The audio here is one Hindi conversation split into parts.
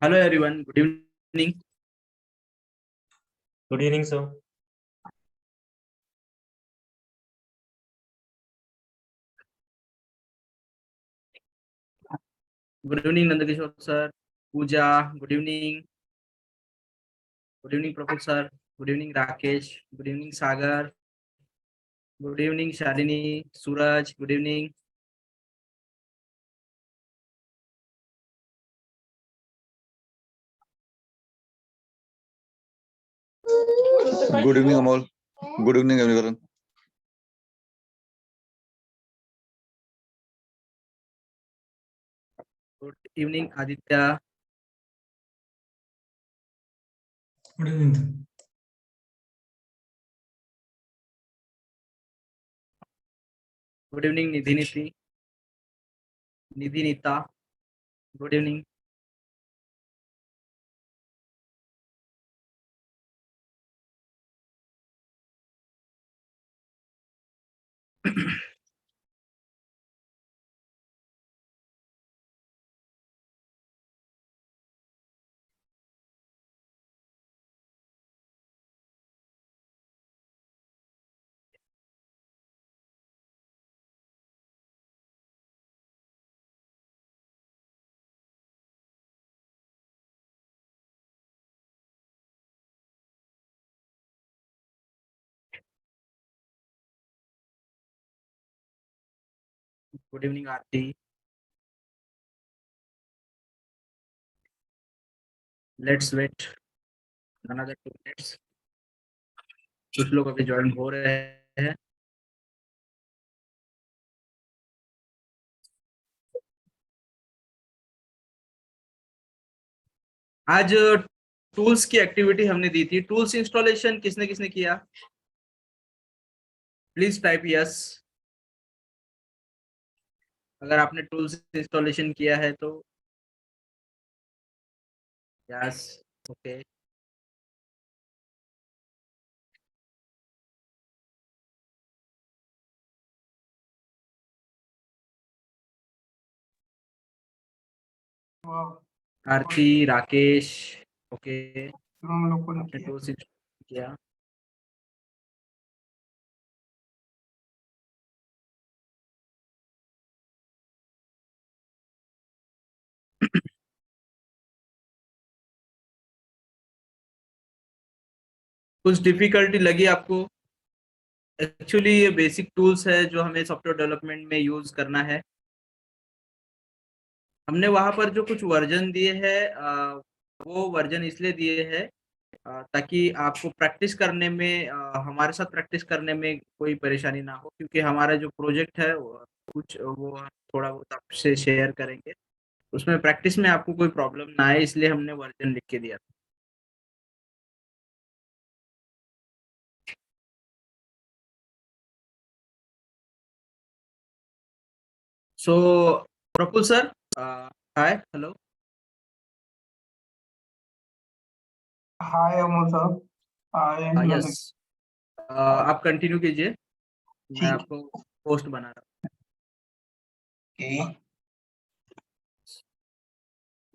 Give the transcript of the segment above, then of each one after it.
Hello everyone, good evening. Good evening, sir. Good evening, Nandakishore sir. Pooja, good evening. Good evening, Professor. Good evening, Rakesh. Good evening, Sagar. Good evening, Shalini. Suraj, good evening. Good evening, Amol. Good evening, everyone. Good evening, Aditya. Good evening. Good evening, Nidhi Nita. Good evening. Good evening, Aarti. Let's wait another 2 minutes. कुछ लोग अभी ज्वाइन हो रहे हैं. आज टूल्स की एक्टिविटी हमने दी थी. टूल्स इंस्टॉलेशन किसने किसने किया? प्लीज टाइप यस अगर आपने टूल्स इंस्टॉलेशन किया है तो. Yes, okay. Aarti, Rakesh, okay. आपने टूल्स इंस्टॉल किया. कुछ डिफिकल्टी लगी आपको? एक्चुअली ये बेसिक टूल्स है जो हमें सॉफ्टवेयर डेवलपमेंट में यूज करना है. हमने वहां पर जो कुछ वर्जन दिए हैं वो वर्जन इसलिए दिए हैं ताकि आपको प्रैक्टिस करने में हमारे साथ प्रैक्टिस करने में कोई परेशानी ना हो, क्योंकि हमारा जो प्रोजेक्ट है कुछ वो थोड़ा बहुत आपसे शेयर करेंगे. उसमें प्रैक्टिस में आपको कोई प्रॉब्लम ना आए, इसलिए हमने वर्जन लिख के दिया था. सो प्रफुल सर, हाय, हेलो. हाय अमोल साहब. हाय. यस, आप कंटिन्यू कीजिए. मैं ठीक. आपको पोस्ट बना रहा हूँ. Okay.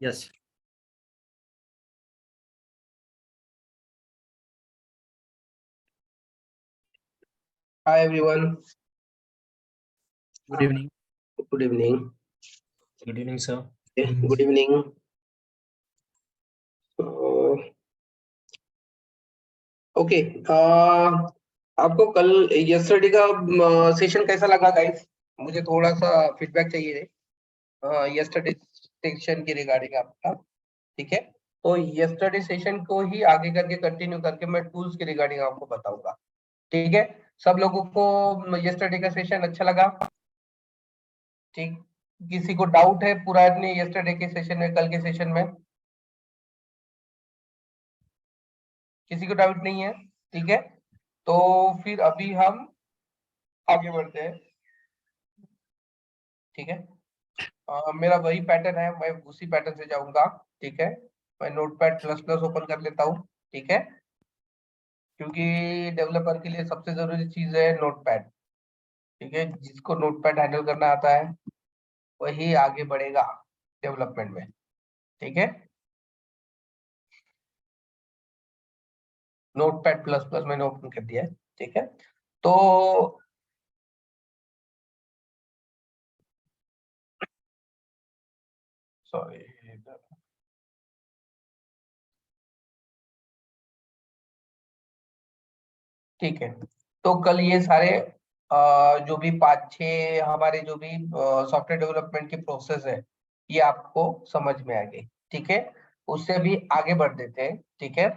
Yes. Hi everyone. Good evening. Good evening. Good evening, sir. Good evening. Okay. आपको कल यस्टरडे का सेशन कैसा लगा गाइस? मुझे थोड़ा सा फीडबैक चाहिए है यस्टरडे सेशन के रिगार्डिंग आपका. ठीक है, तो यस्टरडे सेशन को ही आगे करके कंटिन्यू करके मैं टूल्स के रिगार्डिंग आपको बताऊंगा. ठीक है, सब लोगों को यस्टरडे का सेशन अच्छा लगा? ठीक. किसी को डाउट है पुराने यस्टरडे के सेशन में, कल के सेशन में? किसी को डाउट नहीं है? ठीक है, तो फिर अभी हम आगे बढ़ते हैं. ठीक है, मेरा वही पैटर्न है, मैं उसी पैटर्न से जाऊंगा. ठीक है, मैं नोटपैड प्लस प्लस ओपन कर लेता हूँ. ठीक है, क्योंकि डेवलपर के लिए सबसे जरूरी चीज है नोटपैड. ठीक है, जिसको नोटपैड हैंडल करना आता है वही आगे बढ़ेगा डेवलपमेंट में. ठीक है, नोटपैड प्लस प्लस मैंने ओपन कर दिया है, ठीक है। तो सॉरी, ठीक है। तो कल ये सारे जो भी 5-6 हमारे जो भी सॉफ्टवेयर डेवलपमेंट की प्रोसेस है, ये आपको समझ में आ गई, ठीक है। उससे भी आगे बढ़ देते हैं, ठीक है।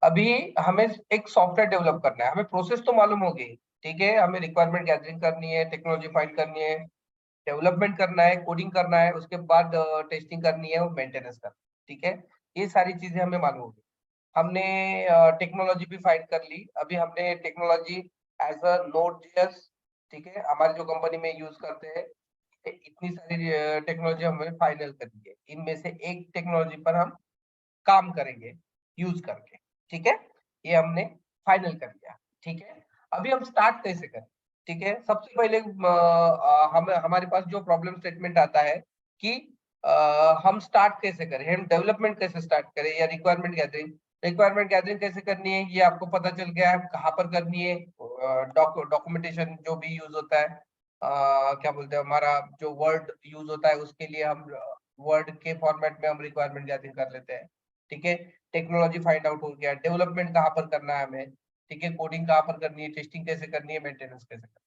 अभी हमें एक सॉफ्टवेयर डेवलप करना है, हमें प्रोसेस तो मालूम हो गई, ठीक है। हमें रिक्वायरमेंट गैदरिंग करनी है, टेक्नोलॉजी फाइंड करनी है, डेवलपमेंट करना है, कोडिंग करना है, उसके बाद टेस्टिंग करनी है और मेंटेनेंस करना है, ठीक है। ये सारी चीजें हमें मालूम होगी। हमने टेक्नोलॉजी भी फाइंड कर ली। अभी हमने टेक्नोलॉजी एज अ नोड.js, ठीक है, हमारी जो कंपनी में यूज करते हैं, इतनी सारी टेक्नोलॉजी हमें फाइनल करनी है। इनमें से एक टेक्नोलॉजी पर हम काम करेंगे यूज करके, ठीक है। ये हमने फाइनल कर लिया, ठीक है। अभी हम स्टार्ट कैसे करें, ठीक है। सबसे पहले हम हमारे पास जो प्रॉब्लम स्टेटमेंट आता है कि हम स्टार्ट कैसे करें, हम डेवलपमेंट कैसे स्टार्ट करें या रिक्वायरमेंट गैदरिंग कैसे करनी है, ये आपको पता चल गया है कहाँ पर करनी है। डॉक्यूमेंटेशन जो भी यूज होता है, क्या बोलते हैं, हमारा जो वर्ड यूज होता है उसके लिए हम वर्ड के फॉर्मेट में हम रिक्वायरमेंट गैदरिंग कर लेते हैं, ठीक है। टेक्नोलॉजी फाइंड आउट हो गया, डेवलपमेंट कहाँ पर करना है हमें, ठीक है, कोडिंग कहाँ पर करनी है, टेस्टिंग कैसे करनी है, मेंटेनेंस कैसे करनी है,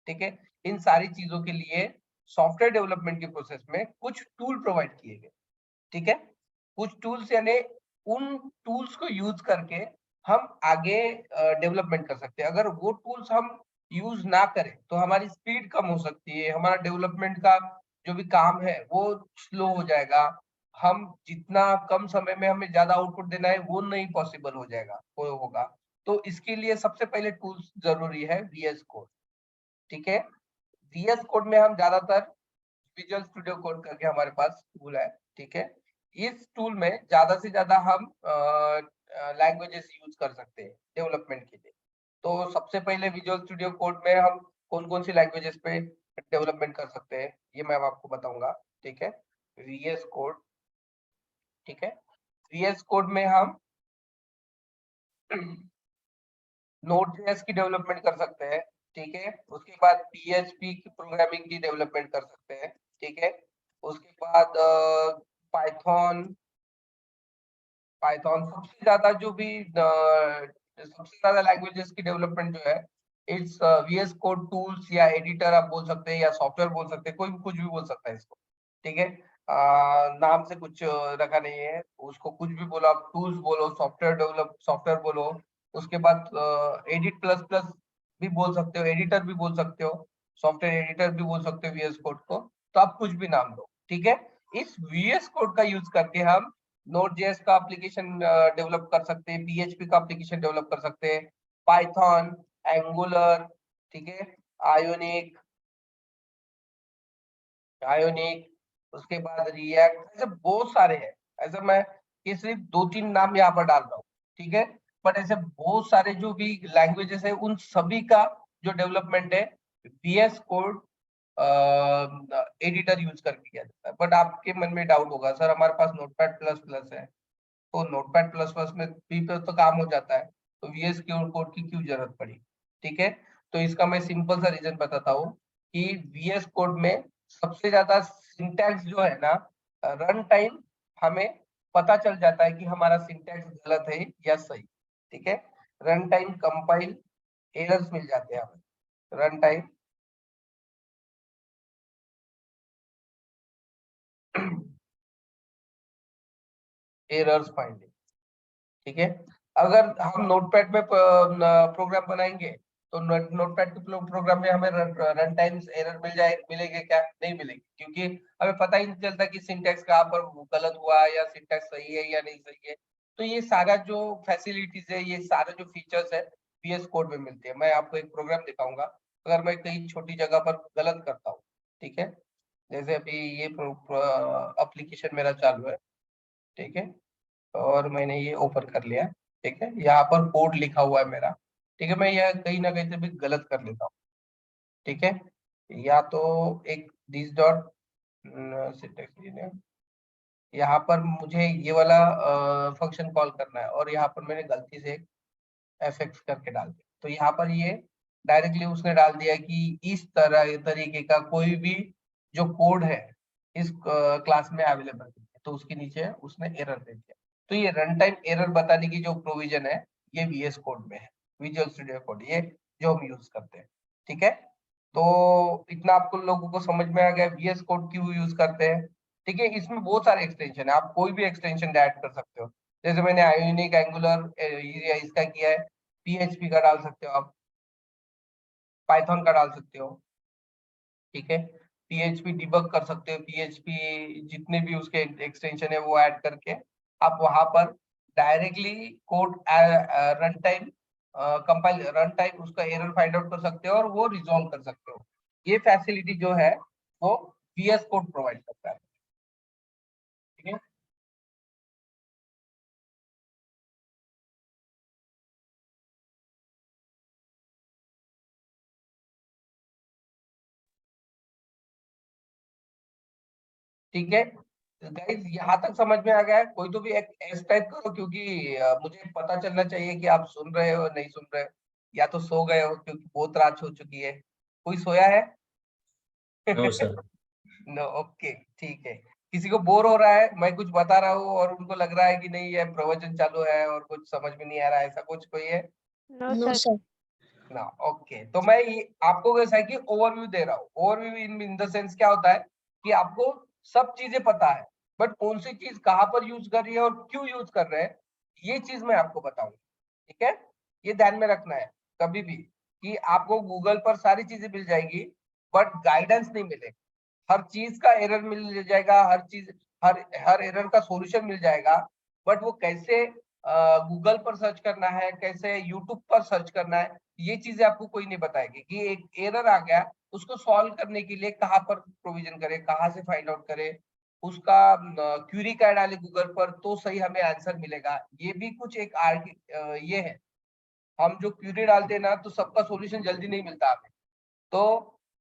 ठीक है। इन सारी चीजों के लिए सॉफ्टवेयर डेवलपमेंट की प्रोसेस में कुछ टूल प्रोवाइड किए गए, ठीक है। कुछ टूल्स यानी उन टूल्स को यूज करके हम आगे डेवलपमेंट कर सकते हैं। अगर वो टूल्स हम यूज ना करें तो हमारी स्पीड कम हो सकती है, हमारा डेवलपमेंट का जो भी काम है वो स्लो हो जाएगा। हम जितना कम समय में हमें ज्यादा आउटपुट देना है वो नहीं पॉसिबल हो जाएगा, वो होगा। तो इसके लिए सबसे पहले टूल्स जरूरी है VS कोड, ठीक है। VS कोड में हम ज्यादातर विजुअल स्टूडियो कोड करके हमारे पास टूल है, ठीक है। इस टूल में ज्यादा से ज्यादा हम लैंग्वेजेस यूज कर सकते हैं डेवलपमेंट के लिए। तो सबसे पहले विजुअल स्टूडियो कोड में हम कौन कौन सी लैंग्वेजेस पे डेवलपमेंट कर सकते हैं ये मैं आपको बताऊंगा, ठीक है। VS कोड, ठीक है। VS कोड में हम Node.js की डेवलपमेंट कर सकते हैं, ठीक है। उसके बाद PHP की प्रोग्रामिंग की डेवलपमेंट कर सकते हैं, ठीक है। उसके बाद पाइथन पाइथन सबसे ज्यादा जो भी सबसे ज्यादा लैंग्वेजेस की डेवलपमेंट जो है, इट्स VS कोड टूल्स या एडिटर आप बोल सकते हैं या सॉफ्टवेयर बोल सकते हैं, कोई भी कुछ भी बोल सकता है इसको, ठीक है। नाम से कुछ रखा नहीं है, उसको कुछ भी बोलो आप, टूल्स बोलो, सॉफ्टवेयर बोलो। उसके बाद एडिट प्लस प्लस भी बोल सकते हो, एडिटर भी बोल सकते हो, सॉफ्टवेयर एडिटर भी बोल सकते हो VS कोड को। तो आप कुछ भी नाम दो, ठीक है। इस VS कोड का यूज करके हम Node.js का एप्लीकेशन डेवलप कर सकते हैं, PHP का एप्लीकेशन डेवलप कर सकते हैं, पाइथन, एंगुलर, ठीक है, आयोनिक आयोनिक उसके बाद रिएक्ट, ऐसे बहुत सारे हैं। ऐसे मैं ये सिर्फ 2-3 नाम यहाँ पर डाल रहा हूँ, ठीक है। बट ऐसे बहुत सारे जो भी लैंग्वेजेस है उन सभी का जो डेवलपमेंट है VS कोड एडिटर यूज करके किया जाता है। बट आपके मन में डाउट होगा, सर हमारे पास नोटपैड प्लस प्लस है, तो नोटपैड प्लस प्लस में भी तो काम हो जाता है, तो VS कोड की क्यों जरूरत पड़ी, ठीक है। तो इसका मैं सिंपल सा रीजन बताता हूँ कि VS कोड में सबसे ज्यादा सिंटैक्स जो है ना, रन टाइम हमें पता चल जाता है कि हमारा सिंटैक्स गलत है या सही, ठीक है। रन टाइम कंपाइल एरर्स मिल जाते हैं हमें, रन टाइम एरर्स फाइंडिंग, ठीक है। अगर हम नोटपैड में प्रोग्राम बनाएंगे तो नोटपैड के प्रोग्राम में हमें रन टाइम्स एरर मिलेंगे क्या? नहीं मिलेंगे, क्योंकि हमें पता ही नहीं चलता कि सिंटैक्स कहाँ पर गलत हुआ है या सिंटैक्स सही है या नहीं सही है। तो ये सारा जो फैसिलिटीज है, ये सारे जो फीचर्स है VS कोड में मिलते हैं। मैं आपको एक प्रोग्राम दिखाऊंगा, अगर मैं कहीं छोटी जगह पर गलत करता हूँ, ठीक है। जैसे अभी ये एप्लीकेशन मेरा चालू है, ठीक है, और मैंने ये ओपन कर लिया, ठीक है। यहाँ पर कोड लिखा हुआ है मेरा, ठीक है। मैं यह कहीं ना कहीं से भी गलत कर लेता हूँ, ठीक है। या तो एक दिस डॉट सिंटैक्स, यहाँ पर मुझे ये वाला फंक्शन कॉल करना है और यहाँ पर मैंने गलती से fx करके डाल दिया। तो यहाँ पर ये डायरेक्टली उसने डाल दिया कि इस तरीके का कोई भी जो कोड है इस क्लास में अवेलेबल है, तो उसके नीचे उसने एरर दे दिया। तो ये रन टाइम एरर बताने की जो प्रोविजन है ये VS कोड में है, विजुअल स्टूडियो कोड, ये जो हम यूज करते हैं। ठीक है, तो इतना आपको लोगों को समझ में आ गया VS कोड क्यों यूज करते हैं। ठीक है, इसमें बहुत सारे एक्सटेंशन है, आप कोई भी एक्सटेंशन ऐड कर सकते हो। जैसे मैंने आयोनिक, एंगुलर, इसका किया है, PHP का डाल सकते हो आप, पाइथन का डाल सकते हो। ठीक है, PHP डिबग कर सकते हो, PHP जितने भी उसके एक्सटेंशन है वो ऐड करके आप वहां पर directly code run time compile, run time उसका एरर फाइंड आउट कर सकते हो और वो रिजॉल्व कर सकते हो। ये फैसिलिटी जो है वो VS कोड प्रोवाइड करता है। ठीक है, ठीक है गाइस, यहाँ तक समझ में आ गया है? कोई तो भी एक एस टाइप करो, क्योंकि मुझे पता चलना चाहिए कि आप सुन रहे हो नहीं सुन रहे हो, या तो सो गए हो क्योंकि बहुत रात हो चुकी है। कोई सोया है? No, sir. नो, ओके, ठीक है। किसी को बोर हो रहा है, मैं कुछ बता रहा हूँ और उनको लग रहा है कि नहीं ये प्रवचन चालू है और कुछ समझ में नहीं आ रहा है, ऐसा कुछ कोई है? No, sir. ना, ओके। तो मैं ये आपको कैसा है कि ओवरव्यू दे रहा हूँ। ओवरव्यू इन द सेंस क्या होता है कि आपको सब चीजें पता है, बट कौन सी चीज कहाँ पर यूज कर रही है और क्यों यूज कर रहे हैं, ये चीज मैं आपको बताऊंगा। ठीक है, ये ध्यान में रखना है कभी भी कि आपको गूगल पर सारी चीजें मिल जाएगी बट गाइडेंस नहीं मिलेगा। हर चीज का एरर मिल जाएगा, हर चीज, हर एरर का सॉल्यूशन मिल जाएगा, बट वो कैसे गूगल पर सर्च करना है, कैसे यूट्यूब पर सर्च करना है, ये चीजें आपको कोई नहीं बताएगी। कि एक एरर आ गया, उसको सॉल्व करने के लिए कहाँ पर प्रोविजन करे, कहाँ से फाइंड आउट करे, उसका क्यूरी क्या डाले गूगल पर तो सही हमें आंसर मिलेगा। ये भी कुछ एक ये है, हम जो क्यूरी डालते हैं ना तो सबका सॉल्यूशन जल्दी नहीं मिलता हमें। तो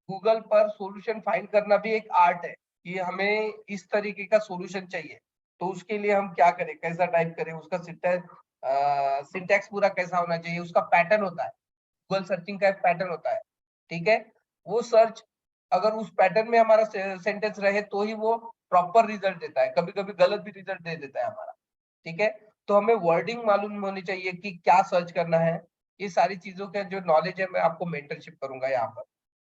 गूगल पर सॉल्यूशन फाइंड करना भी एक आर्ट है कि हमें इस तरीके का सॉल्यूशन चाहिए, तो उसके लिए हम क्या करें, कैसा टाइप करें, उसका सिंटैक्स पूरा कैसा होना चाहिए, उसका पैटर्न होता है, गूगल सर्चिंग का एक पैटर्न होता है। ठीक है, वो सर्च अगर उस पैटर्न में हमारा सेंटेंस रहे तो ही वो प्रॉपर रिजल्ट देता है, कभी कभी गलत भी रिजल्ट दे देता है हमारा। ठीक है, तो हमें वर्डिंग मालूम होनी चाहिए कि क्या सर्च करना है। ये सारी चीजों का जो नॉलेज है मैं आपको मेंटरशिप करूंगा यहाँ पर।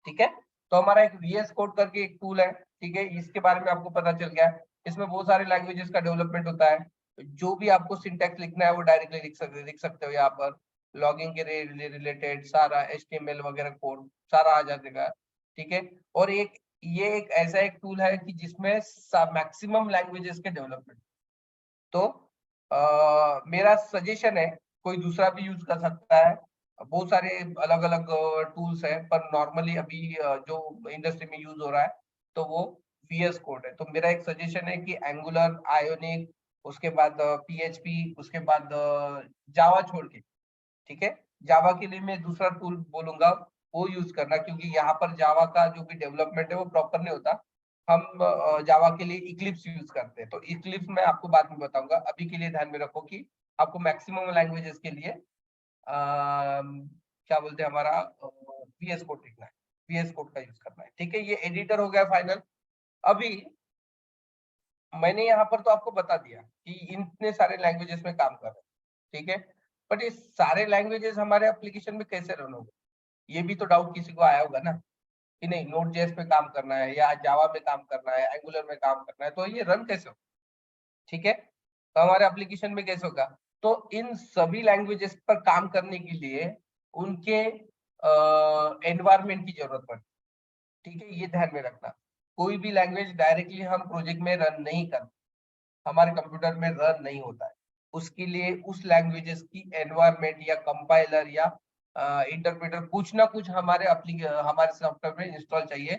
ठीक है, तो हमारा एक VS कोड करके एक टूल है। ठीक है, इसके बारे में आपको पता चल गया। इसमें बहुत सारे लैंग्वेजेस का डेवलपमेंट होता है, जो भी आपको सिंटैक्स लिखना है वो डायरेक्टली लिख सकते हो यहाँ पर। लॉगिंग के रिलेटेड सारा HTML वगैरह कोड सारा आ जाएगा। ठीक है, और ये एक ऐसा एक टूल है कि जिसमें मैक्सिमम लैंग्वेजेस के डेवलपमेंट। तो मेरा सजेशन है, कोई दूसरा भी यूज कर सकता है, बहुत सारे अलग अलग टूल्स हैं, पर नॉर्मली अभी जो इंडस्ट्री में यूज हो रहा है तो वो VS कोड है। तो मेरा एक सजेशन है कि एंगुलर, आयोनिक, उसके बाद PHP, उसके बाद जावा छोड़ के, ठीक है, जावा के लिए मैं दूसरा टूल बोलूंगा वो यूज करना, क्योंकि यहाँ पर जावा का जो भी डेवलपमेंट है वो प्रॉपर नहीं होता। हम जावा के लिए इक्लिप्स यूज करते हैं, तो इक्लिप्स मैं आपको बाद में बताऊंगा। अभी के लिए ध्यान में रखो कि आपको मैक्सिमम लैंग्वेजेस के लिए क्या बोलते हैं, हमारा VS कोड लिखना है, VS कोड का यूज करना है। ठीक है, ये एडिटर हो गया फाइनल। अभी मैंने यहाँ पर तो आपको बता दिया कि इतने सारे लैंग्वेजेस में काम कर रहे हैं। ठीक है, बट ये सारे लैंग्वेजेस हमारे एप्लीकेशन में कैसे रन होंगे, ये भी तो डाउट किसी को आया होगा ना, कि नहीं Node.js पे काम करना है या जावा में काम करना है, एंगुलर में काम करना है, तो ये रन कैसे होगा। ठीक है, तो हमारे एप्लीकेशन में कैसे होगा, तो इन सभी लैंग्वेजेस पर काम करने के लिए उनके एनवायरमेंट की जरूरत पड़ती है। ठीक है, ये ध्यान में रखना, कोई भी लैंग्वेज डायरेक्टली हम प्रोजेक्ट में रन नहीं करते, हमारे कंप्यूटर में रन नहीं होता है। उसके लिए उस लैंग्वेजेस की एनवायरमेंट या कंपाइलर या इंटरप्रेटर कुछ ना कुछ हमारे सॉफ्टवेयर में इंस्टॉल चाहिए,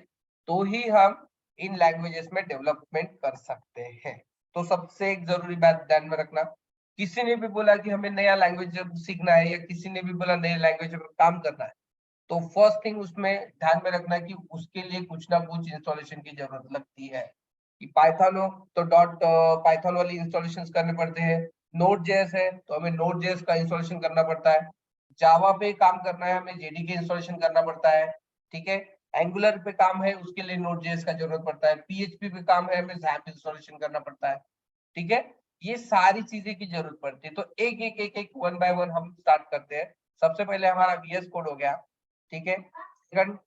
तो ही हम इन लैंग्वेजेस में डेवलपमेंट कर सकते हैं। तो सबसे एक जरूरी बात ध्यान में रखना, किसी ने भी बोला कि हमें नया लैंग्वेज सीखना है या किसी ने भी बोला नए लैंग्वेज पर काम करना है, तो फर्स्ट थिंग उसमें ध्यान में रखना कि उसके लिए कुछ ना कुछ इंस्टॉलेशन की जरूरत लगती है। कि पाइथन हो तो पाइथन वाली इंस्टॉलेशन करने पड़ते हैं, Node.js है तो हमें Node.js का इंस्टॉलेशन करना पड़ता है। जावा पे काम करना है हमें जेडीके इंस्टॉलेशन करना पड़ता है, ठीक है। एंगुलर पे काम है उसके लिए नोड.जेएस का जरूरत पड़ता है, पीएचपी पे काम है हमें जैम्प इंस्टॉलेशन करना पड़ता है, ठीक है। ये सारी चीजें की जरूरत पड़ती है। तो एक एक एक एक वन बाय वन हम स्टार्ट करते हैं। सबसे पहले हमारा वीएस कोड हो गया, ठीक है। सेकंड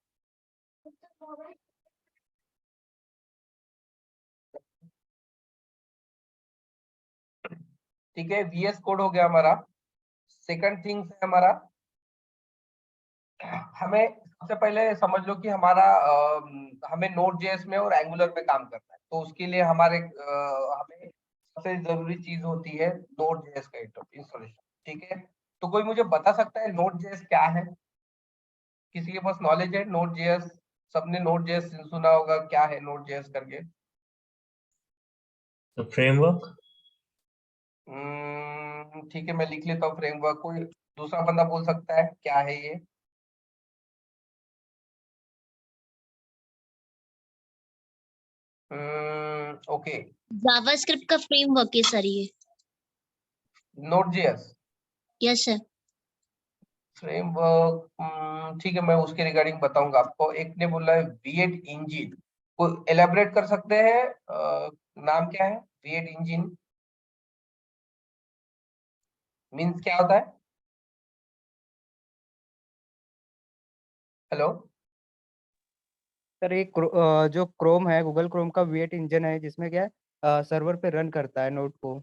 ठीक है, वीएस कोड हो गया हमारा। सेकंड थिंग है हमारा, हमें सबसे पहले समझ लो कि हमारा हमें नोड.जेएस में और एंगुलर पे काम करना है, तो उसके लिए हमारे हमें सबसे जरूरी चीज होती है नोड.जेएस का इंस्टॉलेशन, ठीक है। तो कोई मुझे बता सकता है नोड.जेएस क्या है? किसी के पास नॉलेज है नोड.जेएस? सबने नोड.जेएस सुना होगा, क्या है नोड.जेएस करके? तो फ्रेमवर्क। ठीक है, मैं लिख लेता हूँ फ्रेमवर्क। कोई दूसरा बंदा बोल सकता है क्या है ये? ओके, जावास्क्रिप्ट का फ्रेमवर्क है सर ये। नोड.जेएस यस सर। फ्रेमवर्क, ठीक है, मैं उसके रिगार्डिंग बताऊंगा आपको। एक ने बोला है V8 इंजन, को एलेबरेट कर सकते हैं? नाम क्या है V8 इंजन? मींस क्या होता है? हेलो, सर एक जो क्रोम है, गूगल क्रोम का V8 इंजन है, जिसमें क्या है सर्वर पे रन करता है नोड को।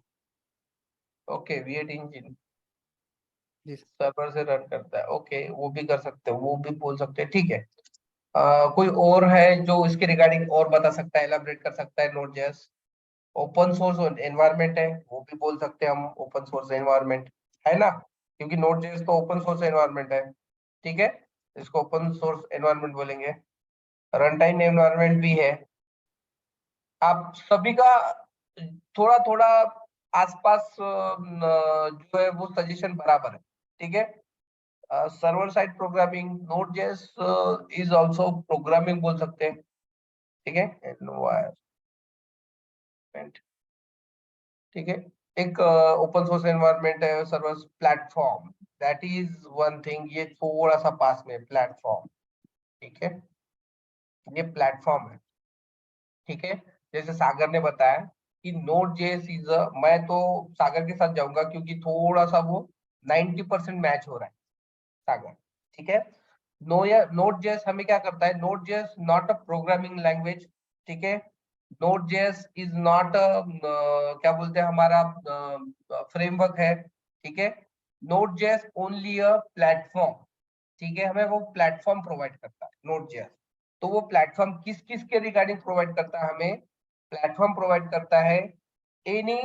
ओके, V8 इंजन जी सर्वर से रन करता है, ओके, वो भी कर सकते हैं, वो भी बोल सकते हैं, ठीक है। कोई और है जो इसके रिगार्डिंग और बता सकता है, एलाबरेट कर सकता है नोड.जेएस? ओपन सोर्स एनवायरनमेंट है, वो भी बोल सकते हैं हम, ओपन सोर्स एनवायरनमेंट है ना, क्योंकि नोड.जेएस तो ओपन सोर्स एनवायरनमेंट है, ठीक है। इसको ओपन सोर्स एनवायरनमेंट बोलेंगे। रन टाइम एनवायरनमेंट भी है। आप सभी का थोड़ा थोड़ा आसपास जो है वो सजेशन बराबर है, ठीक है। Server side programming, node js is also programming बोल सकते हैं, ठीक है। एनवायरनमेंट, ठीक है। एक ओपन सोर्स एनवायरनमेंट है server platform, that is one thing. ये थोड़ा सा पास में प्लेटफॉर्म, ठीक है, ये प्लेटफॉर्म है, ठीक है। जैसे सागर ने बताया कि नोड.जेएस इज, मैं तो सागर के साथ जाऊंगा क्योंकि थोड़ा सा वो 90% मैच हो रहा है सागर, ठीक है। नोड.जेएस हमें क्या करता है? नोड.जेएस नॉट अ प्रोग्रामिंग लैंग्वेज, ठीक है। नोड.जेएस इज नॉट क्या बोलते हैं, हमारा फ्रेमवर्क है, ठीक है। नोड.जेएस ओनली अ प्लेटफॉर्म, ठीक है। हमें वो प्लेटफॉर्म प्रोवाइड करता है नोड.जेएस। तो वो प्लेटफॉर्म किस किस के रिगार्डिंग प्रोवाइड करता है? हमें प्लेटफॉर्म प्रोवाइड करता है any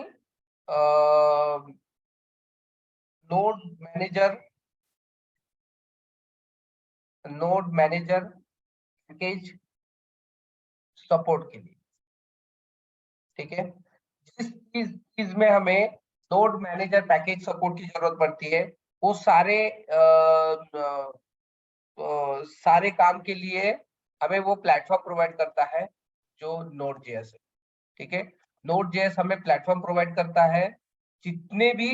node manager package support के लिए, ठीक है। जिस चीज में हमें नोड मैनेजर पैकेज सपोर्ट की जरूरत पड़ती है, वो सारे काम के लिए हमें वो प्लेटफॉर्म प्रोवाइड करता है जो नोड.जेएस है, ठीक है। नोड.जेएस हमें प्लेटफॉर्म प्रोवाइड करता है। जितने भी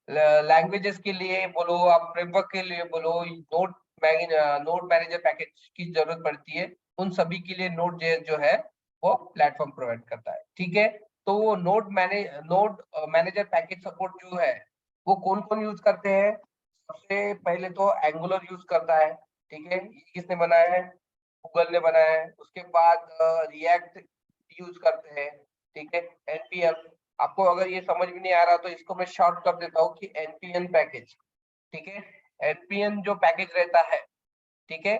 लैंग्वेजेस के लिए बोलो, आप फ्रेमवर्क के लिए बोलो, नोड मैनेजर पैकेज की जरूरत पड़ती है, उन सभी के लिए नोड.जेएस जो है वो प्लेटफॉर्म प्रोवाइड करता है, ठीक है। तो वो नोड मैनेजर पैकेज सपोर्ट जो है वो कौन कौन यूज करते हैं? सबसे पहले तो एंगुलर यूज करता है, ठीक है। ये किसने बनाया है? गूगल ने बनाया है। उसके बाद रिएक्ट यूज करते हैं, ठीक है। एनपीएम, आपको अगर ये समझ में नहीं आ रहा तो इसको मैं शॉर्ट कर देता हूँ कि एनपीएम पैकेज, ठीक है। एनपीएम जो पैकेज रहता है, ठीक है,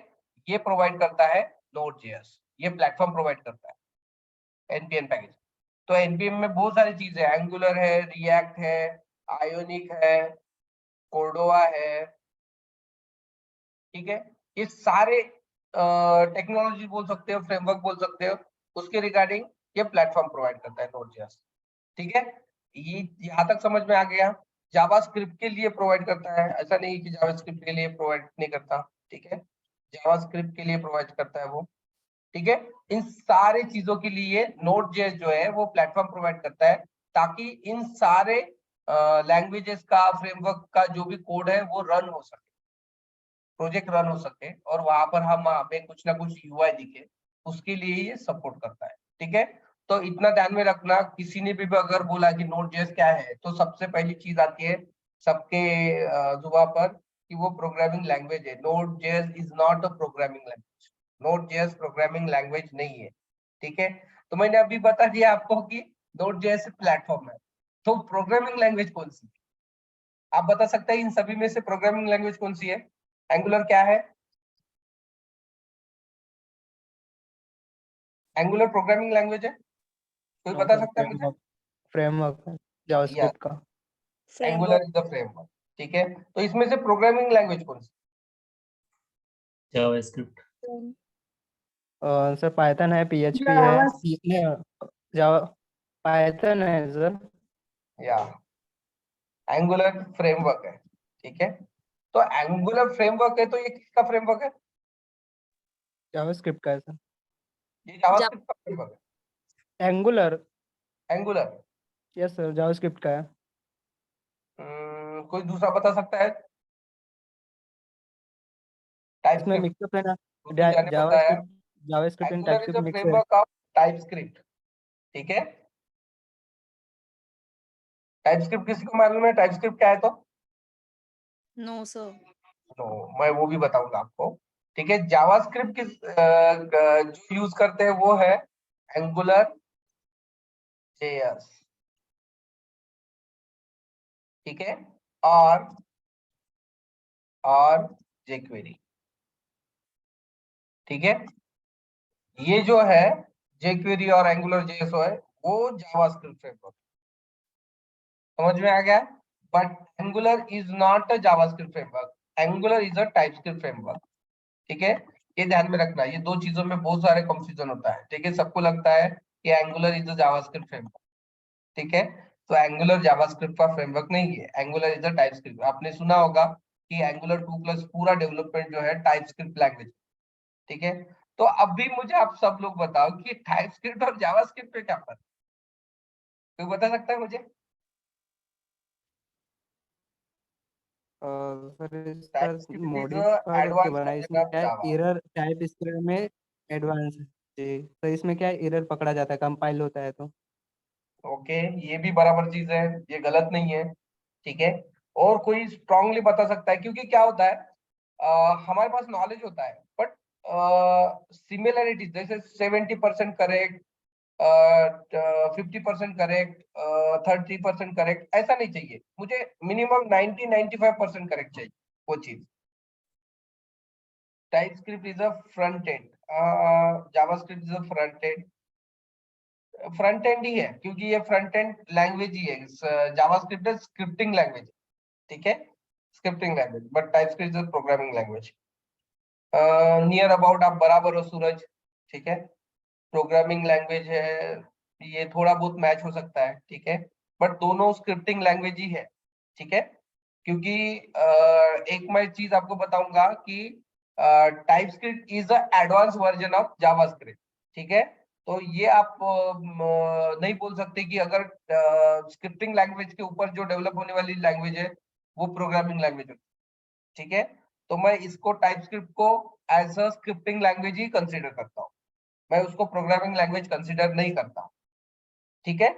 ये प्रोवाइड करता है नोड.जेएस, ये प्लेटफॉर्म प्रोवाइड करता है एनपीएम पैकेज। तो एनपीएम में बहुत सारी चीजें, एंगुलर है, रिएक्ट है, आयोनिक है, कोर्डोवा है, ठीक है। ये सारे टेक्नोलॉजी बोल सकते हो, फ्रेमवर्क बोल सकते हो, उसके रिगार्डिंग ये प्लेटफॉर्म प्रोवाइड करता है नोड.जेएस, ठीक है। ये यहाँ तक समझ में आ गया। जावास्क्रिप्ट के लिए प्रोवाइड करता है, ऐसा नहीं कि जावास्क्रिप्ट के लिए प्रोवाइड नहीं करता, ठीक है। जावास्क्रिप्ट के लिए प्रोवाइड करता है वो, ठीक है। इन सारे चीजों के लिए नोड.जेएस जो है वो प्लेटफॉर्म प्रोवाइड करता है, ताकि इन सारे लैंग्वेजेस का, फ्रेमवर्क का जो भी कोड है वो रन हो सके, प्रोजेक्ट रन हो सके और वहां पर हम हमें कुछ ना कुछ यूआई दिखे, उसके लिए ये सपोर्ट करता है। ठीक है, तो इतना ध्यान में रखना, किसी ने भी अगर बोला कि Node.js क्या है, तो सबसे पहली चीज आती है सबके जुबान पर कि वो प्रोग्रामिंग लैंग्वेज है। Node.js is not a programming language, Node.js programming language नहीं है। ठीक है, तो मैंने अभी बता दिया आपको कि Node.js प्लेटफॉर्म है, तो प्रोग्रामिंग लैंग्वेज कौन सी है? आप बता सकते हैं इन सभी में से प्रोग्रामिंग लैंग्वेज कौन सी है? एंगुलर क्या है? एंगुलर प्रोग्रामिंग लैंग्वेज है? कोई नो बता सर, सकता है मुझे? फ्रेमवर्क है या जावास्क्रिप्ट का। Angular is the framework. ठीक है, तो इसमें से प्रोग्रामिंग लैंग्वेज कौन सी? जावास्क्रिप्ट। सर पाइथन है, पीएचपी है, जावा, पाइथन है सर। या एंगुलर फ्रेमवर्क है। ठीक है, तो एंगुलर फ्रेमवर्क है, तो ये किसका फ्रेमवर्क है? जावास्क्रिप्ट का है सर। ये जावास्क्रिप्ट का फ्रेमवर्क एंगुलर, है। एंगुलर यस सर, जावास्क्रिप्ट का है। कोई दूसरा बता सकता है? इसमें टाइपस्क्रिप्ट, मिक्सअप है ना, दूजा ने बताया। JavaScript, JavaScript and Angular is TypeScript a mix है। Framework of TypeScript. ठीक है, टाइपस्क्रिप्ट किसी को मालूम है टाइपस्क्रिप्ट क्या है? तो नो सर। तो मैं वो भी बताऊंगा आपको। ठीक है, जावास्क्रिप्ट किस जो यूज करते हैं वो है एंगुलर जेएस। ठीक है, और जेक्वेरी। ठीक है, ये जो है जेक्वेरी और एंगुलर जेएस है वो जावास्क्रिप्ट फ्रेमवर्क। समझ में आ गया? But angular is not a JavaScript framework, angular is a TypeScript framework. ठीक है, ये ध्यान में रखना, ये दो चीजों में बहुत सारे कंफ्यूजन होता है। ठीक है, सबको लगता है कि angular is a JavaScript framework. ठीक है, तो एंगुलर जावास्क्रिप्ट का फ्रेमवर्क नहीं है, एंगुलर इज अ टाइपस्क्रिप्ट। आपने सुना होगा कि एंगुलर 2+ पूरा डेवलपमेंट जो है टाइपस्क्रिप्ट लैंग्वेज। ठीक है, तो अभी मुझे आप सब लोग बताओ कि टाइपस्क्रिप्ट और जावास्क्रिप्ट में क्या फर्क है? कोई बता सकता है मुझे? सर इसका टाइपस्क्रिप्ट इज मॉडिफाई करके एडवांस बना है, वर्जन इसमें ऑफ क्या है, जावा। एरर टाइप स्क्रिप्ट में एडवांस है जी, तो इसमें क्या है, एरर पकड़ा जाता है, कंपाइल होता है तो। ओके, ये भी बराबर चीज है, ये गलत नहीं है। ठीक है, और कोई स्ट्रांगली बता सकता है? क्योंकि क्या होता है, हमारे पास नॉलेज होता है बट सिमिलरिटी जैसे 70% करेक्ट, 50% करेक्ट, 30% करेक्ट, ऐसा नहीं चाहिए मुझे। मिनिमम 90-95% करेक्ट चाहिए वो चीज। TypeScript is a front end, JavaScript is a front and he है, क्योंकि ये फ्रंट एंड लैंग्वेज ही है। JavaScript scripting language. ठीक है, scripting language, but TypeScript is programming language. Near about आप बराबर हो सूरज। ठीक है, प्रोग्रामिंग लैंग्वेज है, ये थोड़ा बहुत मैच हो सकता है। ठीक है, बट दोनों स्क्रिप्टिंग लैंग्वेज ही है। ठीक है, क्योंकि एक मैं चीज आपको बताऊंगा कि TypeScript is the advance version of JavaScript. ठीक है, तो ये आप नहीं बोल सकते कि अगर स्क्रिप्टिंग लैंग्वेज के ऊपर जो डेवलप होने वाली लैंग्वेज है वो प्रोग्रामिंग लैंग्वेज होती है। ठीक है, तो मैं इसको टाइपस्क्रिप्ट को एज अ स्क्रिप्टिंग लैंग्वेज ही कंसीडर करता हूँ, मैं उसको प्रोग्रामिंग लैंग्वेज कंसीडर नहीं करता। ठीक है,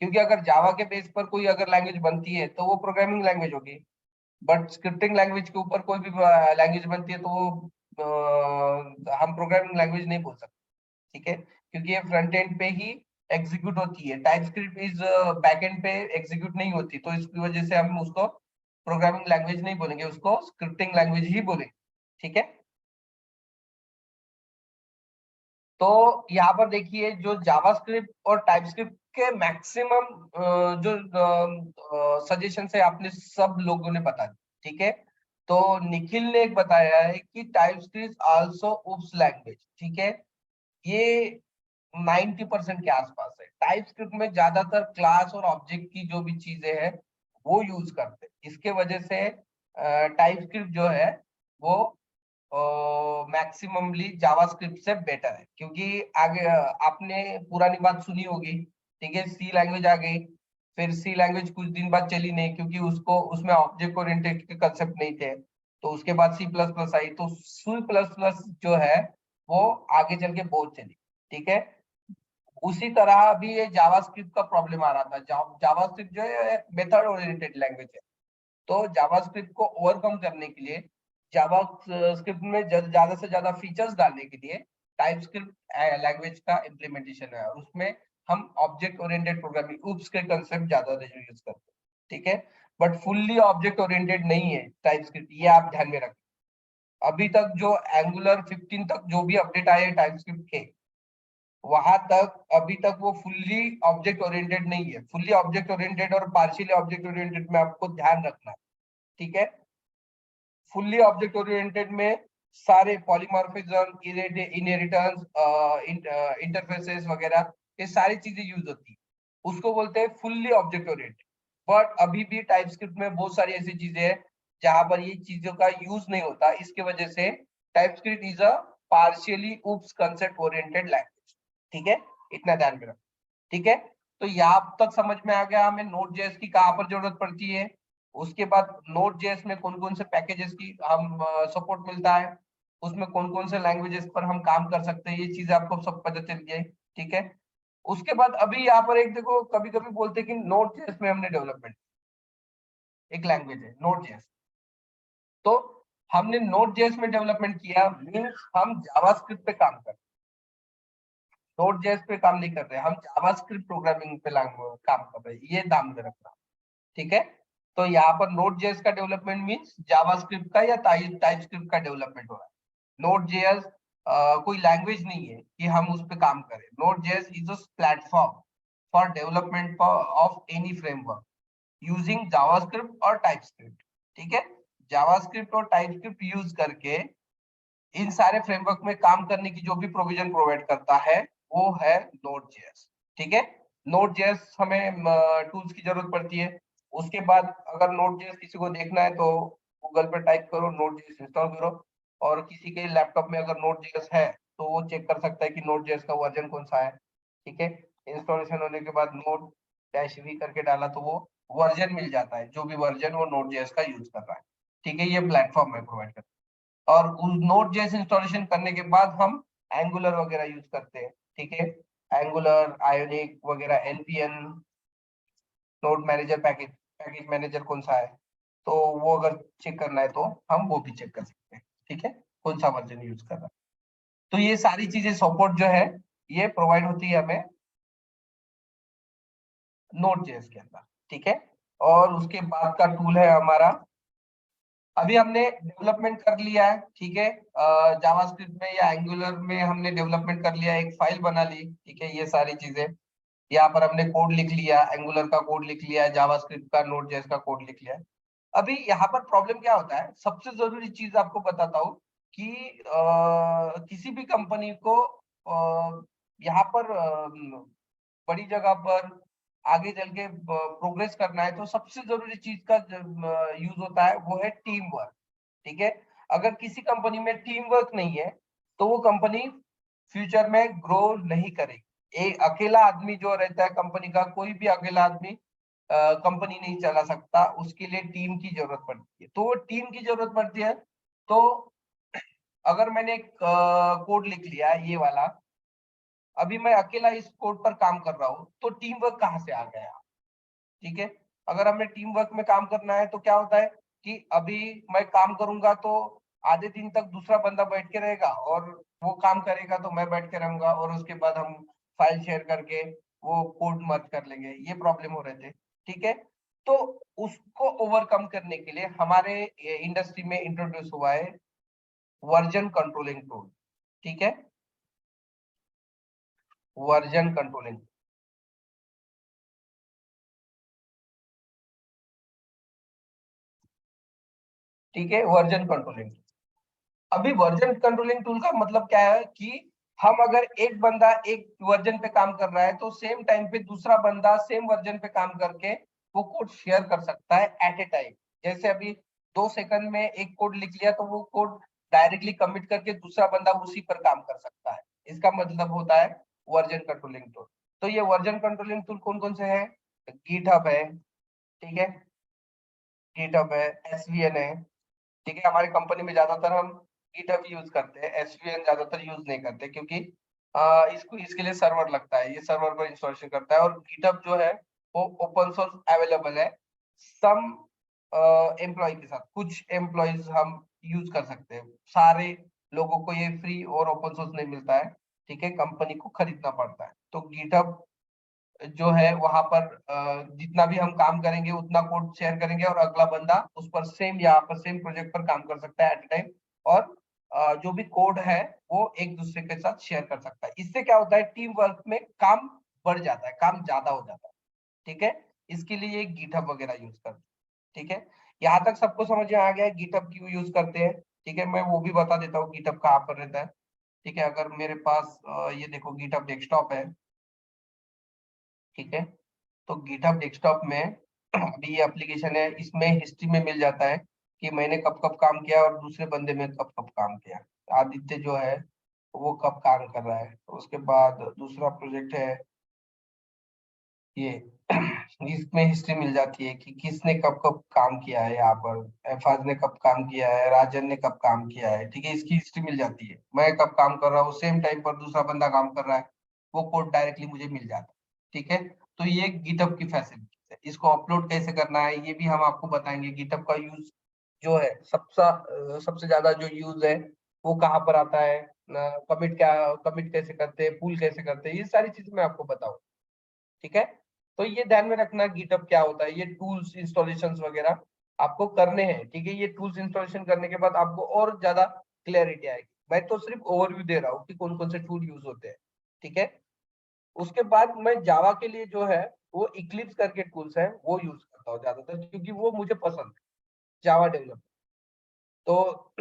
क्योंकि अगर जावा के बेस पर कोई अगर लैंग्वेज बनती है तो वो प्रोग्रामिंग लैंग्वेज होगी, बट स्क्रिप्टिंग लैंग्वेज के ऊपर कोई भी लैंग्वेज बनती है तो वो हम प्रोग्रामिंग लैंग्वेज नहीं बोल सकते। ठीक है, क्योंकि ये फ्रंट एंड पे ही एग्जीक्यूट होती है, टाइपस्क्रिप्ट इज बैक एंड पे एग्जीक्यूट नहीं होती, तो इसकी वजह से हम उसको प्रोग्रामिंग लैंग्वेज नहीं बोलेंगे, उसको स्क्रिप्टिंग लैंग्वेज ही बोलेंगे। ठीक है, तो यहाँ पर देखिए जो जावास्क्रिप्ट और टाइपस्क्रिप्ट के मैक्सिमम जो सजेशन है आपने सब लोगों ने बता दिया। ठीक है, तो निखिल ने एक बताया है कि टाइपस्क्रिप्ट आल्सो उप्स लैंग्वेज। ठीक है, ये 90% के आसपास है। टाइपस्क्रिप्ट में ज्यादातर क्लास और ऑब्जेक्ट की जो भी चीजें हैं वो यूज करते हैं, इसके वजह से टाइपस्क्रिप्ट जो है वो मैक्सिममली जावास्क्रिप्ट से बेटर है। क्योंकि आगे आपने पुरानी बात सुनी होगी। ठीक है, सी लैंग्वेज आ गई, फिर सी लैंग्वेज कुछ दिन बाद चली नहीं, क्योंकि उसको उसमें ऑब्जेक्ट ओरिएंटेड के कंसेप्ट नहीं थे, तो उसके बाद C++ आई, तो C++ जो है वो आगे चल के बहुत चली, ठीक है। उसी तरह अभी ये जावास्क्रिप्ट का प्रॉब्लम आ रहा था। जावास्क्रिप्ट जो है मेथड ओरिएंटेड लैंग्वेज है, तो जावास्क्रिप्ट को ओवरकम करने के लिए, जावास्क्रिप्ट में ज्यादा से ज्यादा फीचर्स डालने के लिए टाइपस्क्रिप्ट लैंग्वेज का इम्प्लीमेंटेशन है, और उसमें हम ऑब्जेक्ट ओरिएंटेड प्रोग्रामिंग ऊप्स के कंसेप्ट ज्यादा यूज करते हैं, ठीक है। बट फुल्ली ऑब्जेक्ट ओरिएंटेड नहीं है टाइपस्क्रिप्ट, ये आप ध्यान में रखें। अभी तक जो एंगुलर 15 तक जो भी अपडेट आए टाइपस्क्रिप्ट के, वहां तक अभी तक वो फुल्ली ऑब्जेक्ट ओरिएंटेड नहीं है। फुल्ली ऑब्जेक्ट ओरिएंटेड और पार्शियली ऑब्जेक्ट ओरिएंटेड में आपको ध्यान रखना है, ठीक है। फुल्ली ऑब्जेक्ट ओरिएंटेड में सारे पॉलीमॉर्फिज्म, इनहेरिटेंस, इंटरफेसेस वगैरह, ये सारी चीजें यूज होती है, उसको बोलते हैं फुल्ली ऑब्जेक्ट ओरिएंटेड। बट अभी भी टाइपस्क्रिप्ट में बहुत सारी ऐसी चीजें हैं जहां पर ये चीजों का यूज नहीं होता। इसके वजह से TypeScript is a partially oops concept oriented language, ठीक है। इतना ध्यान में रखो, ठीक है। तो यहाँ तक समझ में आ गया हमें नोड.जेएस की कहाँ पर जरूरत पड़ती है। उसके बाद नोड.जेएस में कौन कौन से पैकेजेस की हम सपोर्ट मिलता है, उसमें कौन कौन से लैंग्वेजेस पर हम काम कर सकते हैं, ये चीज आपको सब पता चल गई, ठीक है। उसके बाद अभी यहाँ पर एक देखो, कभी कभी बोलते हैं कि नोड.जेएस में हमने डेवलपमेंट, एक लैंग्वेज है नोड.जेएस, तो हमने नोड.जेएस में डेवलपमेंट किया मीन्स हम जावास्क्रिप्ट पे काम कर, नोड.जेएस पे काम नहीं कर रहे, हम जावास्क्रिप्ट प्रोग्रामिंग पे काम कर रहे हैं, ये ध्यान में रखना, ठीक है। तो यहाँ पर नोड.जेएस का डेवलपमेंट मीन्स जावास्क्रिप्ट का या टाइपस्क्रिप्ट का डेवलपमेंट हो रहा है। नोड.जेएस कोई लैंग्वेज नहीं है कि हम उस पे काम करें। Node js is a platform for development of any framework using JavaScript और टाइपस्क्रिप्ट, ठीक है। जावास्क्रिप्ट और टाइपस्क्रिप्ट यूज करके इन सारे फ्रेमवर्क में काम करने की जो भी प्रोविजन प्रोवाइड करता है वो है नोड.जेएस, ठीक है। नोड.जेएस हमें टूल्स की जरूरत पड़ती है। उसके बाद अगर नोड.जेएस किसी को देखना है तो गूगल पे टाइप करो, नोड.जेएस इंस्टॉल करो, और किसी के लैपटॉप में अगर नोड.जेएस है तो वो चेक कर सकता है कि नोड.जेएस का वर्जन कौन सा है, ठीक है। इंस्टॉलेशन होने के बाद node-v करके डाला तो वो वर्जन मिल जाता है, जो भी वर्जन वो नोड.जेएस का यूज कर रहा है, ठीक है। ये प्लेटफॉर्म है प्रोवाइड करता है। और उस नोड.जेएस इंस्टॉलेशन करने के बाद हम एंगुलर वगैरह यूज करते हैं, ठीक है। एंगुलर, आयोनिक वगैरह, NPN, node manager, package manager कौन सा है, तो वो अगर चेक करना है तो हम वो भी चेक कर सकते हैं, ठीक है, कौन सा वर्जन यूज कर रहा है। तो ये सारी चीजें सपोर्ट जो है ये प्रोवाइड होती है हमें नोड.जेएस के अंदर, ठीक है। और उसके बाद का टूल है हमारा, अभी हमने डेवलपमेंट कर लिया है, ठीक है। जावास्क्रिप्ट में या एंगुलर में हमने डेवलपमेंट कर लिया, एक फाइल बना ली, ठीक है। ये सारी चीजें यहाँ पर हमने कोड लिख लिया, एंगुलर का कोड लिख लिया, जावास्क्रिप्ट का, नोड.जेएस का कोड लिख लिया। अभी यहाँ पर प्रॉब्लम क्या होता है, सबसे जरूरी चीज आपको बताता हूँ कि किसी भी कंपनी को यहाँ पर बड़ी जगह पर आगे चल के प्रोग्रेस करना है तो सबसे जरूरी चीज का यूज होता है वो है टीम वर्क, ठीक है। अगर किसी कंपनी में टीम वर्क नहीं है तो वो कंपनी फ्यूचर में ग्रो नहीं करेगी। एक अकेला आदमी जो रहता है कंपनी का, कोई भी अकेला आदमी कंपनी नहीं चला सकता, उसके लिए टीम की जरूरत पड़ती है। तो वो टीम की जरूरत पड़ती है, तो अगर मैंने एक कोड लिख लिया ये वाला, अभी मैं अकेला इस कोड पर काम कर रहा हूँ, तो टीम वर्क कहाँ से आ गया, ठीक है। अगर हमें टीम वर्क में काम करना है तो क्या होता है कि अभी मैं काम करूंगा तो आधे दिन तक दूसरा बंदा बैठ के रहेगा और वो काम करेगा तो मैं बैठ के रहूंगा, और उसके बाद हम फाइल शेयर करके वो कोड मर्ज कर लेंगे, ये प्रॉब्लम हो रहे थे, ठीक है। तो उसको ओवरकम करने के लिए हमारे इंडस्ट्री में इंट्रोड्यूस हुआ है वर्जन कंट्रोलिंग टूल, ठीक है। वर्जन कंट्रोलिंग, ठीक है, वर्जन कंट्रोलिंग। अभी वर्जन कंट्रोलिंग टूल का मतलब क्या है कि हम अगर एक बंदा एक वर्जन पे काम कर रहा है तो सेम टाइम पे दूसरा बंदा सेम वर्जन पे काम करके वो कोड शेयर कर सकता है एट ए टाइम। जैसे अभी 2 सेकंड में एक कोड लिख लिया तो वो कोड डायरेक्टली कमिट करके दूसरा बंदा उसी पर काम कर सकता है, इसका मतलब होता है वर्जन कंट्रोलिंग टूल। तो ये वर्जन कंट्रोलिंग टूल कौन कौन से है, गिटहब है, ठीक है, गिटहब है, एसवीएन है, ठीक है। हमारी कंपनी में ज्यादातर हम गिटहब यूज करते हैं, एसवीएन ज्यादातर यूज नहीं करते, क्योंकि इसके लिए सर्वर लगता है, ये सर्वर पर इंस्टॉलेशन करता है। और गिटहब जो है वो ओपन सोर्स अवेलेबल है सम एम्प्लॉय के साथ, कुछ एम्प्लॉयज हम यूज कर सकते हैं, सारे लोगों को ये फ्री और ओपन सोर्स नहीं मिलता है, ठीक है, कंपनी को खरीदना पड़ता है। तो गिटहब जो है वहां पर जितना भी हम काम करेंगे उतना कोड शेयर करेंगे, और अगला बंदा उस पर सेम, यहाँ पर सेम प्रोजेक्ट पर काम कर सकता है एट टाइम, और जो भी कोड है वो एक दूसरे के साथ शेयर कर सकता है। इससे क्या होता है, टीम वर्क में काम बढ़ जाता है, काम ज्यादा हो जाता है, ठीक है। इसके लिए गिटहब वगैरह यूज करते हैं, ठीक है। यहाँ तक सबको समझ में आ गया है गिटहब क्यों यूज करते हैं, ठीक है। मैं वो भी बता देता हूँ गिटहब कहाँ पर रहता है, ठीक है। अगर मेरे पास ये देखो गिटहब डेस्कटॉप है, ठीक है। तो गिटहब डेस्कटॉप में अभी ये एप्लीकेशन है, इसमें हिस्ट्री में मिल जाता है कि मैंने कब कब काम किया और दूसरे बंदे में कब कब काम किया। आदित्य जो है वो कब काम कर रहा है। उसके बाद दूसरा प्रोजेक्ट है ये इसमें हिस्ट्री मिल जाती है कि किसने कब कब काम किया है, यहाँ पर एफाज ने कब काम किया है, राजन ने कब काम किया है, ठीक है, इसकी हिस्ट्री मिल जाती है। मैं कब काम कर रहा हूँ, सेम टाइम पर दूसरा बंदा काम कर रहा है, वो कोड डायरेक्टली मुझे मिल जाता है, ठीक है। तो ये गिटहब की फैसिलिटी है। इसको अपलोड कैसे करना है ये भी हम आपको बताएंगे। गिटहब का यूज जो है सबसे ज्यादा जो यूज है वो कहाँ पर आता है, कमिट कैसे करते हैं, पुल कैसे करते हैं, ये सारी चीजें मैं आपको बताऊँ, ठीक है। तो ये ध्यान में रखना गिटहब क्या होता है, ये टूल्स इंस्टॉलेशंस वगैरह आपको करने हैं, ठीक है। ये टूल्स इंस्टॉलेशन करने के बाद आपको और ज्यादा क्लैरिटी आएगी। मैं तो सिर्फ ओवरव्यू दे रहा हूँ कि कौन कौन से टूल यूज होते हैं, ठीक है। उसके बाद मैं जावा के लिए जो है वो इक्लिप्स करके टूल्स है वो यूज करता हूँ ज्यादातर, क्योंकि वो मुझे पसंद है जावा डेवलप। तो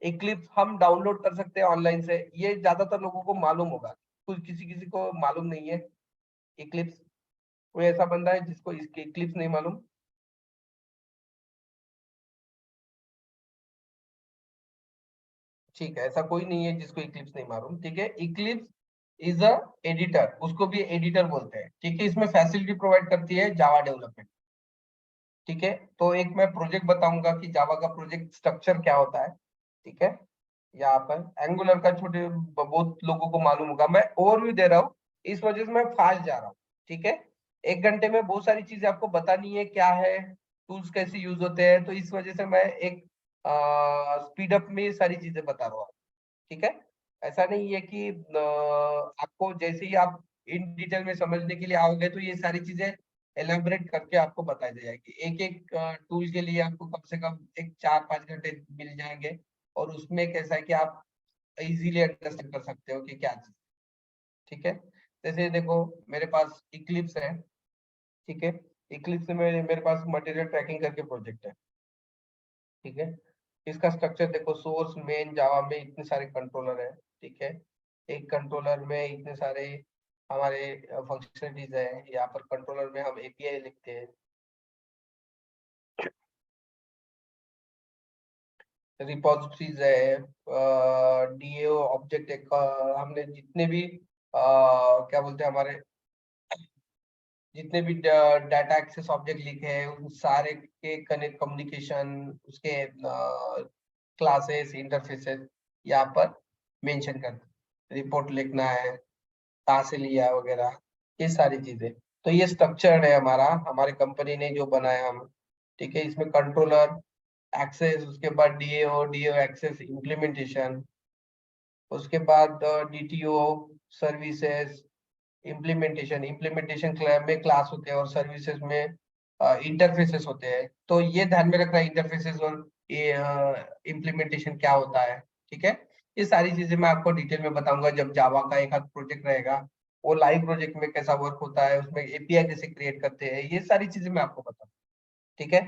इक्लिप्स हम डाउनलोड कर सकते हैं ऑनलाइन से, ये ज्यादातर लोगों को मालूम होगा, कुछ किसी किसी को मालूम नहीं है इक्लिप्स। कोई ऐसा बंदा है जिसको इसके इक्लिप्स नहीं मालूम? ठीक है, ऐसा कोई नहीं है जिसको इक्लिप्स नहीं मालूम, ठीक है। इक्लिप्स इज अ एडिटर, उसको भी एडिटर बोलते हैं, ठीक है। इसमें फैसिलिटी प्रोवाइड करती है जावा डेवलपमेंट, ठीक है। तो एक मैं प्रोजेक्ट बताऊंगा कि जावा का प्रोजेक्ट स्ट्रक्चर क्या होता है, ठीक है। यहाँ पर एंगुलर का छोटे बहुत लोगों को मालूम होगा, मैं ओवरव्यू दे रहा हूँ, इस वजह से मैं फास्ट जा रहा हूँ, ठीक है। 1 घंटे में बहुत सारी चीजें आपको बतानी है, क्या है टूल्स कैसे यूज होते हैं, तो इस वजह से मैं एक स्पीड अप में सारी चीजें बता रहा हूँ, ठीक है। ऐसा नहीं है कि आपको जैसे ही आप इन डिटेल में समझने के लिए आओगे तो ये सारी चीजें एलेबोरेट करके आपको बताई जाएगी। एक एक टूल के लिए आपको कम से कम एक 4-5 घंटे मिल जाएंगे, और उसमें कैसा है कि आप इजीली अंडरस्टैंड कर सकते हो कि क्या चीज, ठीक है। जैसे देखो मेरे पास इक्लिप्स है, ठीक है। इक्लिप्स में मेरे पास मटेरियल ट्रैकिंग करके प्रोजेक्ट है, ठीक है। इसका स्ट्रक्चर देखो, सोर्स मेन जावा में इतने सारे कंट्रोलर है, ठीक है। एक कंट्रोलर में इतने सारे हमारे फंक्शनलिटीज है। यहाँ पर कंट्रोलर में हम एपीआई लिखते हैं, रिपोजिटरीज है, डीएओ ऑब्जेक्ट एक हमने जितने भी क्या बोलते हैं हमारे जितने भी डाटा एक्सेस ऑब्जेक्ट लिखे हैं उन सारे के कनेक्ट कम्युनिकेशन, उसके क्लासेस इंटरफेसेस यहाँ पर मेंशन करते, रिपोर्ट लिखना है कहाँ से लिया वगैरह, ये सारी चीजें। तो ये स्ट्रक्चर है हमारा, हमारी कंपनी ने जो बनाया हम, ठीक है। इसमें कंट्रोलर एक्सेस, उसके बाद डीओ एक्सेस इम्प्लीमेंटेशन, उसके बाद डीटीओ सर्विसेज इम्प्लीमेंटेशन में क्लास होते हैं और सर्विसेज में इंटरफेसेस होते हैं। तो ये ध्यान में रखना इंटरफेसेस और इम्प्लीमेंटेशन क्या होता है, ठीक है। ये सारी चीजें मैं आपको डिटेल में बताऊंगा जब जावा का एक आध प्रोजेक्ट रहेगा, वो लाइव प्रोजेक्ट में कैसा वर्क होता है, उसमें एपीआई कैसे क्रिएट करते हैं, ये सारी चीजें मैं आपको बताऊंगा, ठीक है।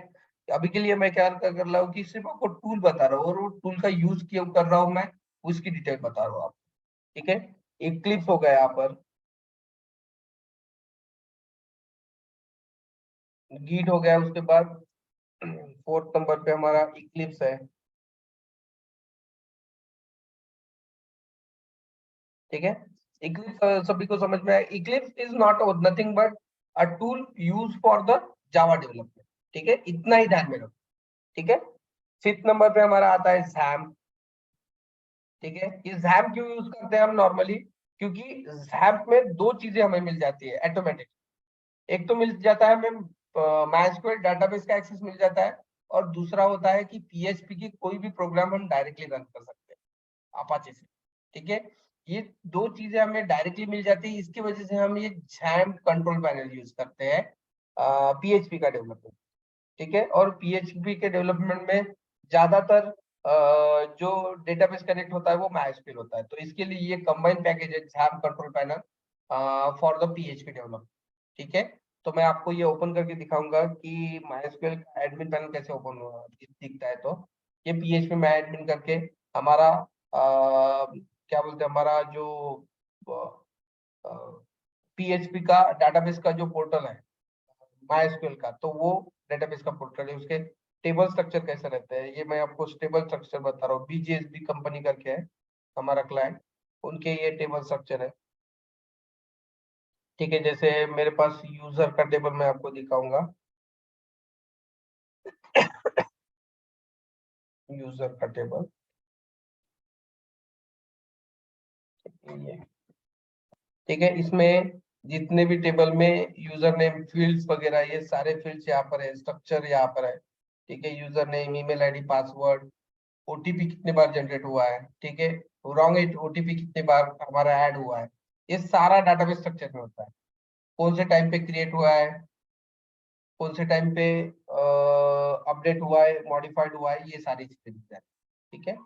अभी के लिए मैं क्या कर रहा हूँ कि सिर्फ आपको टूल बता रहा हूँ, और वो टूल का यूज क्यों कर रहा हूँ मैं उसकी डिटेल बता रहा हूँ आपको, ठीक है। इक्लिप्स हो गया यहाँ पर, गीट हो गया, उसके बाद 4th नंबर पे हमारा इक्लिप्स है, ठीक है। इक्लिप्स सभी को समझ में आया। Eclipse is not nothing but a tool use for the Java development, ठीक है। इतना ही ध्यान में रखो, ठीक है। 5th नंबर पे हमारा आता है XAMPP। ठीक है, ये XAMPP क्यों यूज करते हैं हम नॉर्मली, क्योंकि XAMPP में दो चीजें हमें मिल जाती है ऑटोमेटिक। एक तो मिल जाता है हमें MySQL डाटाबेस का एक्सेस मिल जाता है, और दूसरा होता है कि PHP की कोई भी प्रोग्राम हम डायरेक्टली रन कर सकते हैं अपाचे से। ठीक है, ये दो चीजें हमें डायरेक्टली मिल जाती है, इसकी वजह से हम ये XAMPP कंट्रोल पैनल यूज करते हैं PHP का डेवलपमेंट। ठीक है, और PHP के डेवलपमेंट में ज्यादातर जो डेटाबेस कनेक्ट होता है वो MySQL होता है, तो इसके लिए ये कंबाइन पैकेज है XAMPP control panel for the PHP development. ठीक है, तो मैं आपको ये ओपन करके दिखाऊंगा कि MySQL का एडमिन पैनल कैसे ओपन दिखता है। तो ये PHP में एडमिन करके हमारा क्या बोलते हैं, हमारा जो PHP का डाटाबेस का जो पोर्टल है MySQL का, तो वो डेटाबेस का पोर्टल है। उसके टेबल स्ट्रक्चर कैसे रहते हैं ये मैं आपको टेबल स्ट्रक्चर बता रहा हूँ। BJSB कंपनी करके है हमारा क्लाइंट, उनके ये टेबल स्ट्रक्चर है। ठीक है, जैसे मेरे पास यूजर का टेबल मैं आपको दिखाऊंगा। यूजर का टेबल ये, ठीक है, इसमें जितने भी टेबल में यूजर नेम फील्ड्स वगैरह ये सारे फील्ड्स यहाँ पर है, स्ट्रक्चर यहाँ पर है। ठीक है, user name, email ID, password, OTP कितने बार जनरेट हुआ है, ठीक है, रॉन्ग ओटीपी कितने बार हमारा ऐड हुआ है, ये सारा डाटाबेस स्ट्रक्चर में होता है। कौन से टाइम पे क्रिएट हुआ है, कौन से टाइम पे अपडेट हुआ है, मॉडिफाइड हुआ है, ये सारी चीजें दिखता है। ठीक है,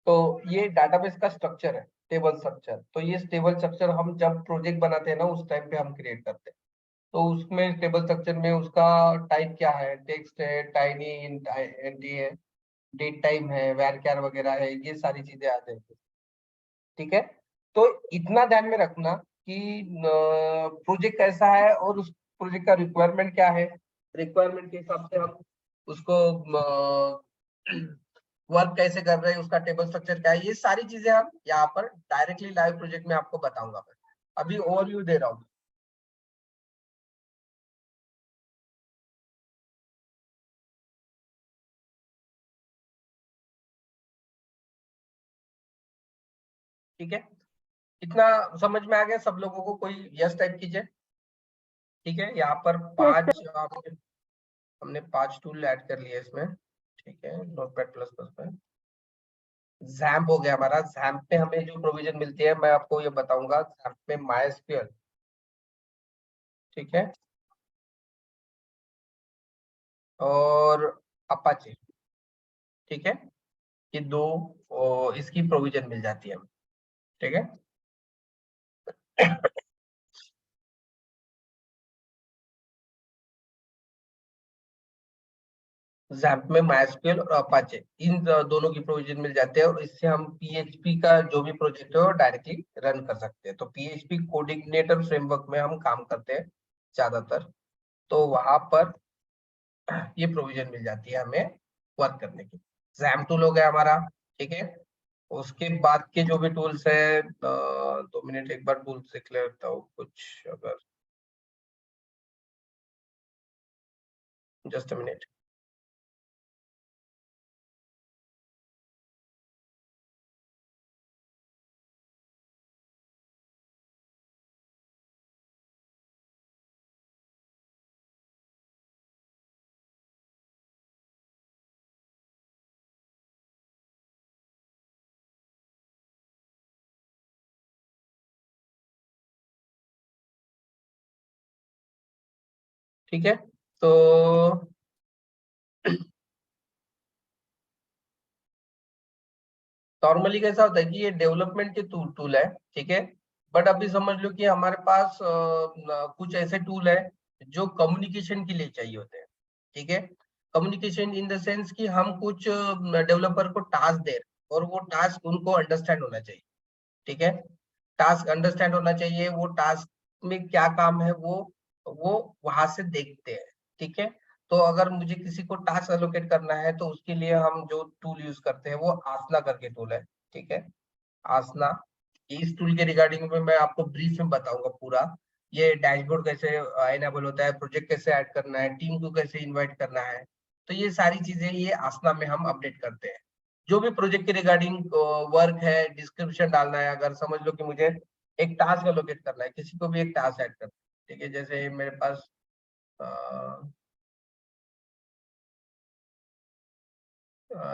तो ये डाटाबेस का स्ट्रक्चर है, टेबल स्ट्रक्चर। तो ये टेबल स्ट्रक्चर हम जब प्रोजेक्ट बनाते हैं ना उस टाइम पे हम क्रिएट करते हैं। तो उसमें टेबल स्ट्रक्चर में उसका टाइप क्या है, टेक्स्ट है, टाइनी एंटी है, डेट टाइम है, वैरक्यार वगैरह है, ये सारी चीजें आ जाएंगी। ठीक है, तो इतना ध्यान में रखना कि प्रोजेक्ट कैसा है और उस प्रोजेक्ट का रिक्वायरमेंट क्या है, रिक्वायरमेंट के हिसाब से हम उसको वर्क कैसे कर रहे हैं, उसका टेबल स्ट्रक्चर क्या है, ये सारी चीजें हम यहाँ पर डायरेक्टली लाइव प्रोजेक्ट में आपको बताऊंगा। मैं अभी ओवरव्यू दे रहा हूँ। ठीक है, इतना समझ में आ गया सब लोगों को, कोई यस टाइप कीजिए। ठीक है, यहाँ पर हमने 5 टूल ऐड कर लिए इसमें। ठीक है, नोटपैड प्लस प्लस में XAMPP हो गया हमारा। XAMPP में हमें जो प्रोविजन मिलती है मैं आपको ये बताऊंगा। XAMPP में MySQL, ठीक है, और अपाचे। ठीक है, ये दो इसकी प्रोविजन मिल जाती है। ठीक है, XAMPP में MySQL और अपाचे इन दोनों की प्रोविजन मिल जाते हैं, और इससे हम PHP का जो भी प्रोजेक्ट है वो डायरेक्टली रन कर सकते हैं। तो PHP कोऑर्डिनेटर फ्रेमवर्क में हम काम करते हैं ज्यादातर, तो वहां पर ये प्रोविजन मिल जाती है हमें वर्क करने की। XAMPP टूल हो गया हमारा। ठीक है, उसके बाद के जो भी टूल्स है, 2 मिनट एक बार टूल्स देख लेता हूँ कुछ, अगर जस्ट अ मिनट। ठीक है, तो नॉर्मली कैसा होता है कि ये डेवलपमेंट के टूल है। ठीक है, बट अभी समझ लो कि हमारे पास कुछ ऐसे टूल है जो कम्युनिकेशन के लिए चाहिए होते हैं, ठीक है। कम्युनिकेशन इन द सेंस कि हम कुछ डेवलपर को टास्क दे रहे और वो टास्क उनको अंडरस्टैंड होना चाहिए, ठीक है। टास्क अंडरस्टैंड होना चाहिए, वो टास्क में क्या काम है वो वहां से देखते हैं, ठीक है। तो अगर मुझे किसी को टास्क एलोकेट करना है तो उसके लिए हम जो टूल यूज करते हैं वो आसना करके टूल है, ठीक है। आसना, इस टूल के रिगार्डिंग में मैं आपको ब्रीफ में बताऊंगा पूरा। ये डैशबोर्ड कैसे एनेबल होता है, प्रोजेक्ट कैसे ऐड करना है, टीम को कैसे इनवाइट करना है, तो ये सारी चीजें ये आसना में हम अपडेट करते हैं। जो भी प्रोजेक्ट के रिगार्डिंग वर्क है, डिस्क्रिप्शन डालना है, अगर समझ लो कि मुझे एक टास्क एलोकेट करना है, किसी को भी एक टास्क ऐड करना है, ठीक है। जैसे मेरे पास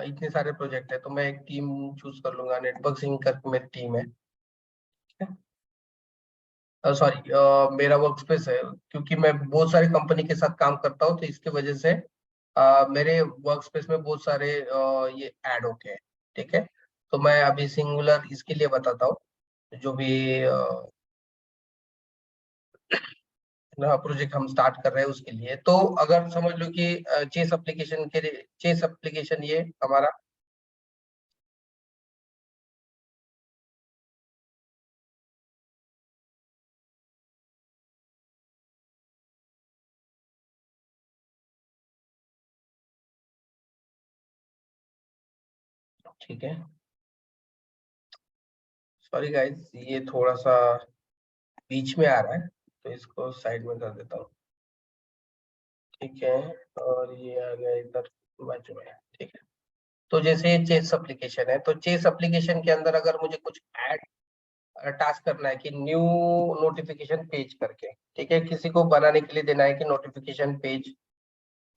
इतने सारे प्रोजेक्ट है तो मैं एक टीम चूज कर लूंगा, नेटवर्क सिंक करके मेरी टीम है, सॉरी मेरा वर्क स्पेस है, क्योंकि मैं बहुत सारी कंपनी के साथ काम करता हूँ तो इसकी वजह से मेरे वर्क स्पेस में बहुत सारे ये ऐड होते हैं, ठीक है। तो मैं अभी सिंगुलर इसके लिए बताता हूँ, जो भी प्रोजेक्ट हम स्टार्ट कर रहे हैं उसके लिए। तो अगर समझ लो कि चेस एप्लीकेशन के चेस एप्लीकेशन ये हमारा ठीक है। सॉरी गाइस, ये थोड़ा सा बीच में आ रहा है तो इसको साइड में कर देता हूँ, ठीक है। और ये आ गया इधर बाजू में, ठीक है। तो जैसे चेस एप्लीकेशन है, तो चेस एप्लीकेशन के अंदर अगर मुझे कुछ ऐड टास्क करना है कि न्यू नोटिफिकेशन पेज करके, ठीक है, किसी को बनाने के लिए देना है कि नोटिफिकेशन पेज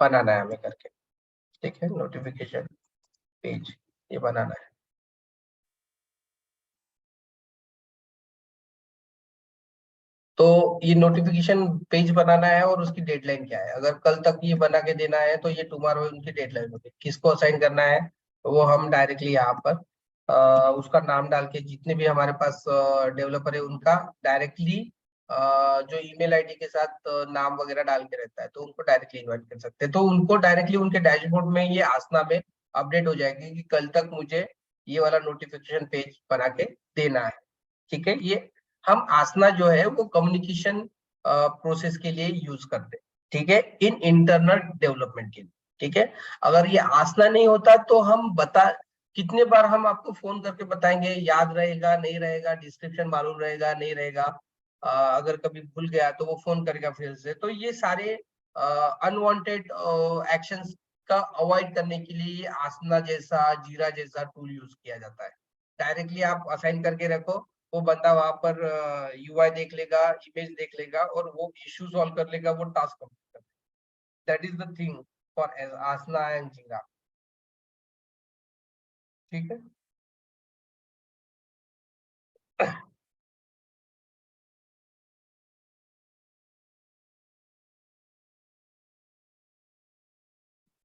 बनाना है हमें करके, ठीक है। नोटिफिकेशन पेज ये बनाना है, तो ये नोटिफिकेशन पेज बनाना है और उसकी डेडलाइन क्या है। अगर कल तक ये बना के देना है तो ये टुमारो उनकी डेडलाइन होगी। किसको असाइन करना है वो हम डायरेक्टली यहाँ पर उसका नाम डाल के, जितने भी हमारे पास डेवलपर है उनका डायरेक्टली जो ईमेल आईडी के साथ नाम वगैरह डाल के रहता है, तो उनको डायरेक्टली इन्वाइट कर सकते हैं। तो उनको डायरेक्टली उनके डैशबोर्ड में ये आसना में अपडेट हो जाएगी कि कल तक मुझे ये वाला नोटिफिकेशन पेज बना के देना है, ठीक है। ये हम आसना जो है वो कम्युनिकेशन प्रोसेस के लिए यूज करते हैं, ठीक है, इन इंटरनल डेवलपमेंट के लिए, ठीक है। अगर ये आसना नहीं होता तो हम बता कितने बार हम आपको फोन करके बताएंगे, याद रहेगा नहीं रहेगा, डिस्क्रिप्शन मालूम रहेगा नहीं रहेगा, अगर कभी भूल गया तो वो फोन करेगा फिर से। तो ये सारे अनवांटेड एक्शंस का अवॉइड करने के लिए आसना जैसा, जीरा जैसा टूल यूज किया जाता है। डायरेक्टली आप असाइन करके रखो, वो बंदा वहां पर यूआई देख लेगा, इमेज देख लेगा और वो इश्यू सॉल्व कर लेगा, वो टास्क कंप्लीट कर लेगा। That is the thing for Aasna and Jeera, ठीक है।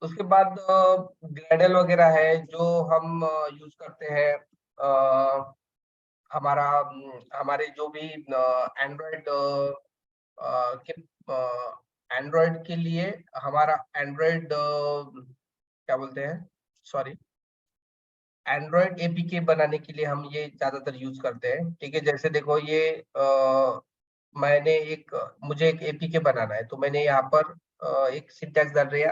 उसके बाद ग्रेडल वगैरह है जो हम यूज करते हैं। हमारे जो भी एंड्रॉइड के एंड्रॉइड के लिए हमारा एंड्रॉइड क्या बोलते हैं, सॉरी, एंड्रॉइड एपीके बनाने के लिए हम ये ज्यादातर यूज करते हैं, ठीक है। जैसे देखो ये मैंने एक मुझे एक एपीके बनाना है तो मैंने यहाँ पर एक सिंटैक्स डाल रही है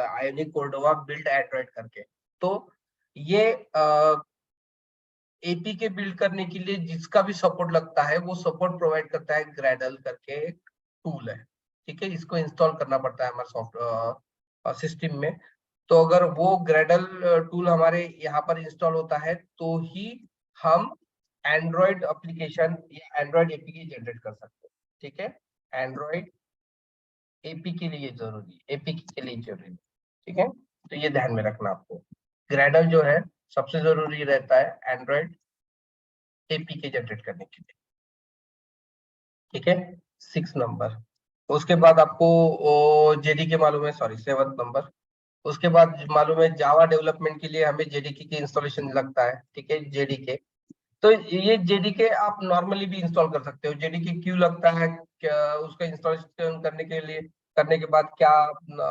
आयोनिक कोर्डोवा बिल्ड एंड्रॉइड करके। तो ये एपीके बिल्ड करने के लिए जिसका भी सपोर्ट लगता है वो सपोर्ट प्रोवाइड करता है ग्रेडल करके एक टूल है, ठीक है। इसको इंस्टॉल करना पड़ता है हमारे सॉफ्ट सिस्टम में। तो अगर वो ग्रेडल टूल हमारे यहाँ पर इंस्टॉल होता है तो ही हम एंड्रॉइड एप्लीकेशन या एंड्रॉइड एपीके जनरेट कर सकते हैं, ठीक है। एंड्रॉइड एपी के लिए जरूरी, एपीके के लिए जरूरी, ठीक है। तो ये ध्यान में रखना आपको, ग्रेडल जो है सबसे जरूरी रहता है एंड्रॉइड एपीके जनरेट करने के लिए, ठीक है। 6 नंबर। उसके बाद आपको जेडीके मालूम है, सॉरी 7 नंबर। उसके बाद मालूम है जावा डेवलपमेंट के लिए हमें जेडीके की इंस्टॉलेशन लगता है, ठीक है, जेडीके। तो ये जेडीके आप नॉर्मली भी इंस्टॉल कर सकते हो। जेडीके क्यों लगता है, क्या उसका इंस्टॉलेशन करने के बाद क्या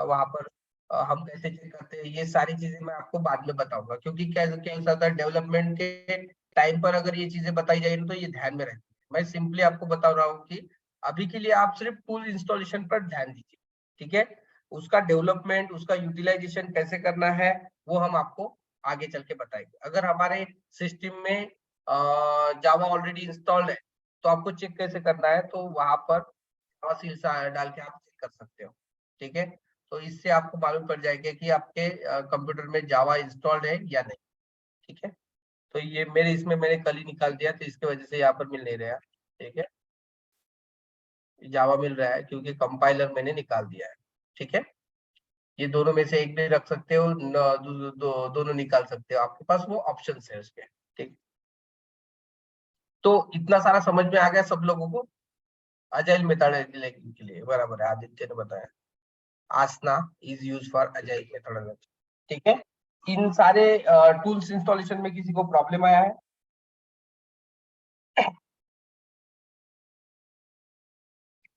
वहां पर हम कैसे चेक करते हैं, ये सारी चीजें मैं आपको बाद में बताऊंगा। क्योंकि क्या क्या होता है, डेवलपमेंट के टाइम पर अगर ये चीजें बताई जाए तो ये ध्यान में रहती है। मैं सिंपली आपको बता रहा हूँ कि अभी के लिए आप सिर्फ टूल इंस्टॉलेशन पर ध्यान दीजिए, ठीक है। उसका डेवलपमेंट, उसका यूटिलाइजेशन कैसे करना है वो हम आपको आगे चल के बताएंगे। अगर हमारे सिस्टम में जावा ऑलरेडी इंस्टॉल्ड है तो आपको चेक कैसे करना है, तो वहां पर डाल के आप चेक कर सकते हो, ठीक है। तो इससे आपको मालूम पड़ जाएगा कि आपके कंप्यूटर में जावा इंस्टॉल्ड है या नहीं, ठीक है। तो ये मेरे इसमें मैंने कल ही निकाल दिया, तो इसके वजह से यहाँ पर मिल नहीं रहा, ठीक है। जावा मिल रहा है क्योंकि कंपाइलर मैंने निकाल दिया है, ठीक है। ये दोनों में से एक भी रख सकते हो, दोनों निकाल सकते हो, आपके पास वो ऑप्शन है उसके, ठीक। तो इतना सारा समझ में आ गया सब लोगों को। अजाइल मेथोडोलॉजी के लिए बराबर है, आदित्य ने बताया Asana is use for agile methodology, ठीक है। इन सारे टूल्स इंस्टॉलेशन में किसी को प्रॉब्लम आया है?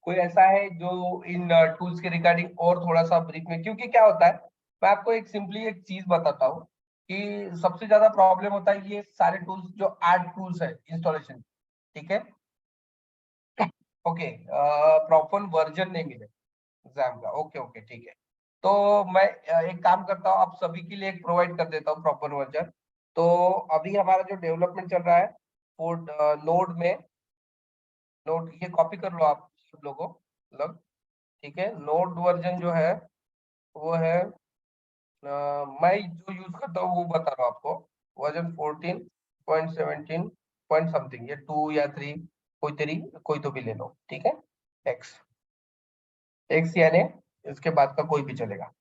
कोई ऐसा है जो इन टूल्स के रिगार्डिंग और थोड़ा सा ब्रीफ में, क्योंकि क्या होता है, मैं आपको एक सिंपली एक चीज बताता हूँ कि सबसे ज्यादा प्रॉब्लम होता है ये सारे टूल्स जो ऐड टूल्स है इंस्टॉलेशन, ठीक है। ओके, प्रॉपर वर्जन नहीं मिले एग्जाम का, ओके ओके ठीक है। तो मैं एक काम करता हूँ, आप सभी के लिए एक प्रोवाइड कर देता हूँ प्रॉपर वर्जन। तो अभी हमारा जो डेवलपमेंट चल रहा है वो नोड में, नोड ये कॉपी कर लो आप सब लोगों मतलब, ठीक है। नोड वर्जन जो है वो है मैं जो यूज करता हूँ वो बता रहा हूँ आपको। वर्जन 14.17 पॉइंट समथिंग, ये 2 या 3, कोई तो भी ले लो, ठीक है। एक्स एक्स यानी इसके बाद का कोई भी चलेगा,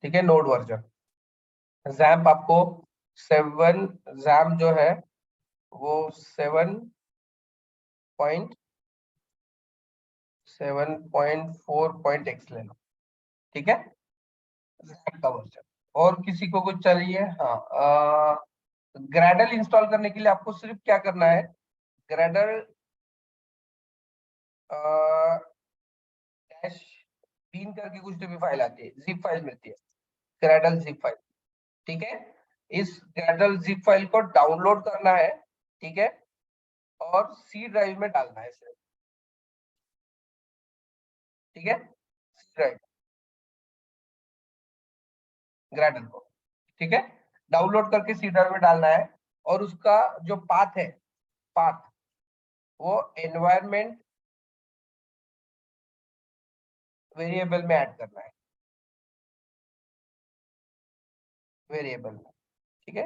ठीक है। नोड वर्जन जैम्प आपको 7, जैम्प जो है वो 7.4.x ले लो, ठीक है। जैम्प का वर्जन। और किसी को कुछ चाहिए? हाँ, ग्रेडल इंस्टॉल करने के लिए आपको सिर्फ क्या करना है, ग्रेडल डैश बीन करके कुछ भी फाइल आती है, जिप फाइल मिलती है, ग्रेडल जिप फाइल, ठीक है। इस ग्रेडल जिप फाइल को डाउनलोड करना है, ठीक है, और सी ड्राइव में डालना है सिर्फ, ठीक है। सी ड्राइव ग्रेडल को, ठीक है, डाउनलोड करके सी ड्राइव में डालना है। और उसका जो पाथ है, पाथ वो एनवायरमेंट वेरिएबल में ऐड करना है, वेरिएबल में, ठीक है।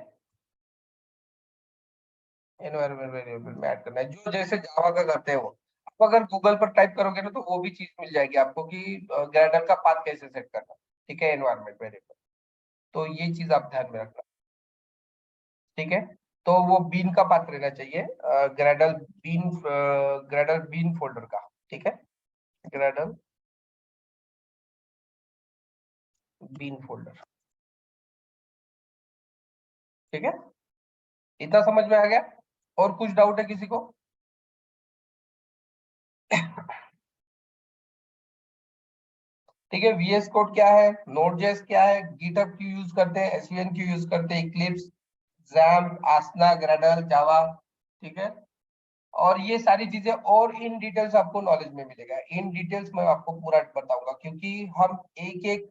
एनवायरमेंट वेरिएबल में ऐड करना है, जो जैसे जावा का करते हैं वो। आप अगर गूगल पर टाइप करोगे ना तो वो भी चीज मिल जाएगी आपको कि ग्रेडल का पाथ कैसे सेट करना, ठीक है, एनवायरमेंट वेरिएबल। तो ये चीज आप ध्यान में रखना, ठीक है। तो वो बीन का पाथ रहना चाहिए, ग्रेडल बीन फोल्डर का, ठीक है, ग्रेडल बीन फोल्डर, ठीक है। इतना समझ में आ गया? और कुछ डाउट है किसी को? ठीक है। वीएस कोड क्या है, नोड.जेएस क्या है, गिटहब क्यों यूज करते हैं, एसवीएन क्यों यूज करते हैं, इक्लिप्स, जैम्प, आसना, ग्रेडल, जावा, ठीक है। और ये सारी चीजें और इन डिटेल्स आपको नॉलेज में मिलेगा, इन डिटेल्स मैं आपको पूरा बताऊंगा, क्योंकि हम एक एक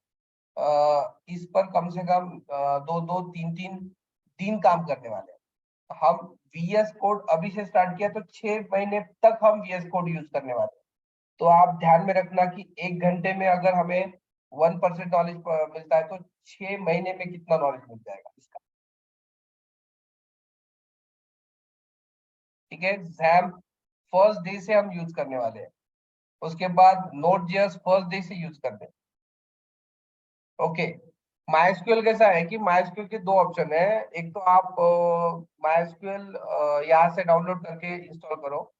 इस पर कम से कम 2-2, 3-3 दिन काम करने वाले हैं। हम वीएस कोड अभी से स्टार्ट किया तो 6 महीने तक हम वीएस कोड यूज करने वाले हैं। तो आप ध्यान में रखना कि 1 घंटे में अगर हमें 1% नॉलेज मिलता है तो 6 महीने में कितना नॉलेज मिल जाएगा इसका, ठीक है। XAMPP फर्स्ट डे से हम यूज करने वाले हैं, उसके बाद Node.js फर्स्ट डे से यूज करते हैं, ओके। MySQL कैसा है कि MySQL के दो ऑप्शन है, एक तो आप MySQL यहाँ से डाउनलोड करके इंस्टॉल करो,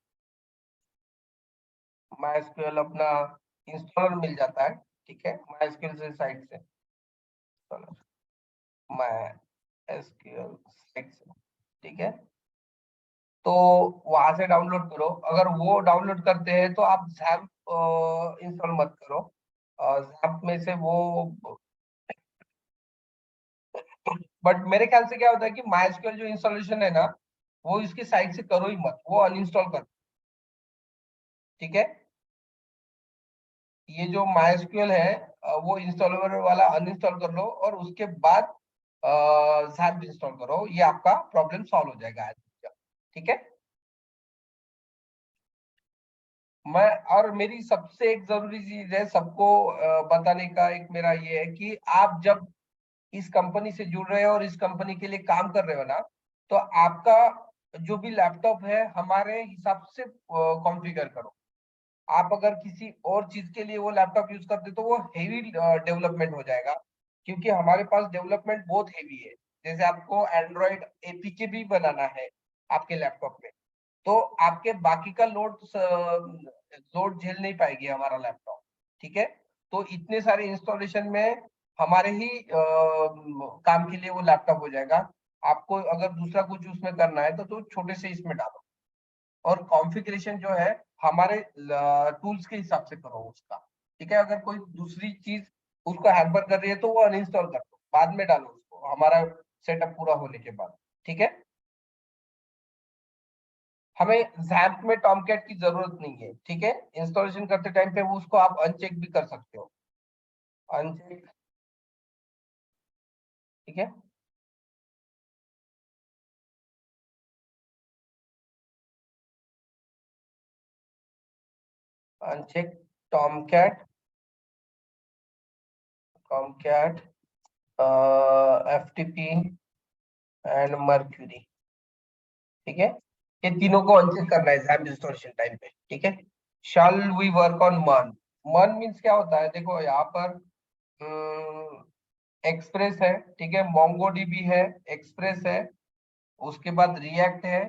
MySQL अपना इंस्टॉलर मिल जाता है, ठीक है, MySQL से साइट से, MySQL साइट से, ठीक है। तो वहां से डाउनलोड करो। अगर वो डाउनलोड करते हैं तो आप ZAMP इंस्टॉल मत करो। ZAMP में से वो, बट मेरे ख्याल से क्या होता है कि MySQL जो इंस्टॉलेशन है ना, वो इसकी साइड से करो ही मत, वो अनइंस्टॉल कर, ठीक है। ये जो MySQL है वो इंस्टॉलेबल वाला अनइंस्टॉल कर लो और उसके बाद ZAMP इंस्टॉल करो, ये आपका प्रॉब्लम सॉल्व हो जाएगा, ठीक है। मैं, और मेरी सबसे एक जरूरी चीज है सबको बताने का, एक मेरा ये है कि आप जब इस कंपनी से जुड़ रहे हो और इस कंपनी के लिए काम कर रहे हो ना, तो आपका जो भी लैपटॉप है हमारे हिसाब से कॉन्फ़िगर करो। आप अगर किसी और चीज के लिए वो लैपटॉप यूज करते तो वो हेवी डेवलपमेंट हो जाएगा, क्योंकि हमारे पास डेवलपमेंट बहुत हेवी है। जैसे आपको एंड्रॉइड एपीके भी बनाना है आपके लैपटॉप में, तो आपके बाकी का लोड झेल नहीं पाएगी हमारा लैपटॉप, ठीक है। तो इतने सारे इंस्टॉलेशन में हमारे ही काम के लिए वो लैपटॉप हो जाएगा। आपको अगर दूसरा कुछ उसमें करना है तो छोटे से इसमें डालो, और कॉन्फ़िगरेशन जो है हमारे टूल्स के हिसाब से करो उसका, ठीक है। अगर कोई दूसरी चीज उसको हैम्पर कर रही है तो वो अनइंस्टॉल कर दो, बाद में डालो उसको हमारा सेटअप पूरा होने के बाद, ठीक है। हमें ZAMP में टॉमकैट की जरूरत नहीं है, ठीक है। इंस्टॉलेशन करते टाइम पे वो उसको आप अनचेक भी कर सकते हो, अनचेक, ठीक है। Uncheck Tomcat, Tomcat FTP and mercury, ठीक है। ये तीनों को अनचेक करना है ZAMP इंस्टॉलेशन टाइम पे, ठीक है। शैल वी वर्क ऑन मन, मन मींस क्या होता है, देखो यहाँ पर एक्सप्रेस है, ठीक है, मोंगोडीबी है, एक्सप्रेस है, उसके बाद रिएक्ट है,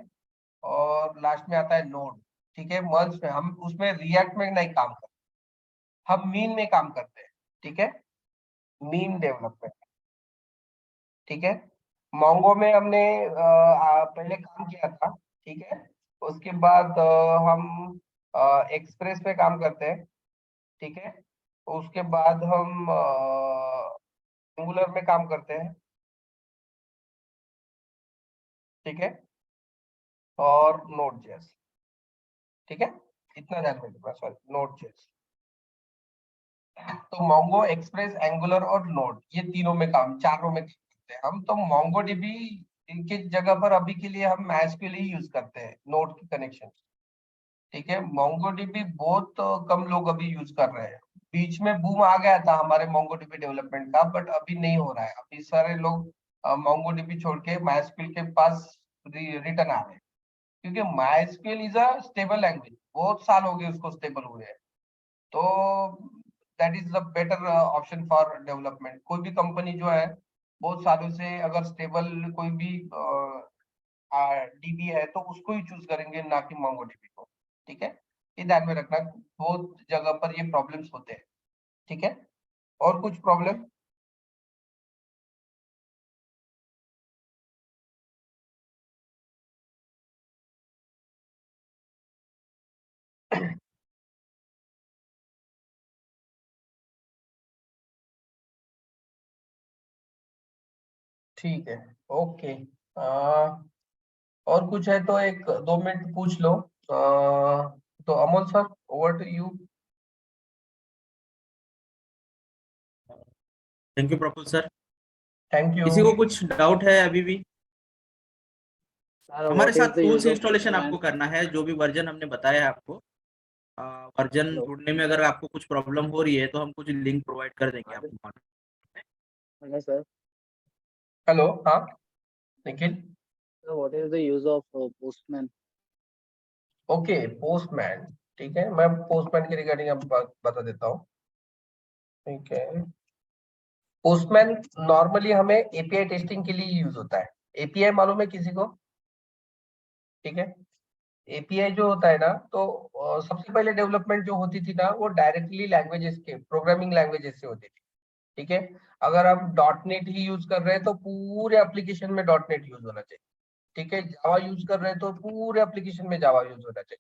और लास्ट में आता है नोड, ठीक है। मंच में हम उसमें रिएक्ट में नहीं काम करते, हम मीन में काम करते हैं, ठीक है, मीन डेवलपमेंट, ठीक है। मोंगो में हमने पहले काम किया था, ठीक है। उसके बाद हम एक्सप्रेस पे काम करते हैं, ठीक है। उसके बाद हम एंगुलर में काम करते हैं, ठीक है, और नोड जेएस, ठीक है। इतना ध्यान रखना, सॉरी, नोड जेएस। तो मोंगो, एक्सप्रेस, एंगुलर और नोड, ये तीनों में काम, चारों में काम करते हैं हम। तो मोंगो डीबी इनके जगह पर अभी के लिए हम MySQL ही यूज करते हैं नोड की कनेक्शन, ठीक है। मोंगोडीबी बहुत कम लोग अभी यूज कर रहे हैं। बीच में बूम आ गया था हमारे मोंगोडीबी डेवलपमेंट का, बट अभी नहीं हो रहा है। अभी सारे लोग मोंगोडीबी छोड़ के MySQL के पास रिटर्न आ रहे हैं, क्योंकि MySQL is a stable language, बहुत साल हो गए उसको स्टेबल हुए हैं। तो that is the better option for development. कोई भी कंपनी जो है बहुत सालों से अगर स्टेबल कोई भी डीबी है तो उसको ही चूज करेंगे, ना कि मोंगोडीबी को, ठीक है। ये ध्यान में रखना, बहुत जगह पर ये प्रॉब्लम्स होते हैं, ठीक है। और कुछ प्रॉब्लम? ठीक है, ओके। और कुछ है तो एक 2 मिनट पूछ लो। तो Amol sir, over to you. Thank you Praful sir. Thank you. किसी को कुछ डाउट है अभी भी? हमारे what is साथ the tools use of installation आपको postman? करना है, जो भी वर्जन हमने बताया है आपको, वर्जन Hello. ढूंढने में अगर आपको कुछ प्रॉब्लम हो रही है तो हम कुछ लिंक प्रोवाइड कर देंगे आपको। Hello, sir. हेलो, हाँ Nikhil. So what is the use of postman? Okay, postman, ठीक है। मैं पोस्टमैन के रिगार्डिंग अब बता देता हूँ, ठीक है। पोस्टमैन नॉर्मली हमें एपीआई टेस्टिंग के लिए यूज होता है। एपीआई मालूम है किसी को? ठीक है। एपीआई जो होता है ना, तो सबसे पहले डेवलपमेंट जो होती थी ना, वो डायरेक्टली लैंग्वेजेस के, प्रोग्रामिंग लैंग्वेजेस से होती थी, ठीक है। अगर आप डॉट नेट ही यूज कर रहे हैं तो पूरे एप्लीकेशन में डॉट नेट यूज होना चाहिए, ठीक है, जावा यूज कर रहे हैं तो पूरे एप्लीकेशन में जावा यूज होना चाहिए,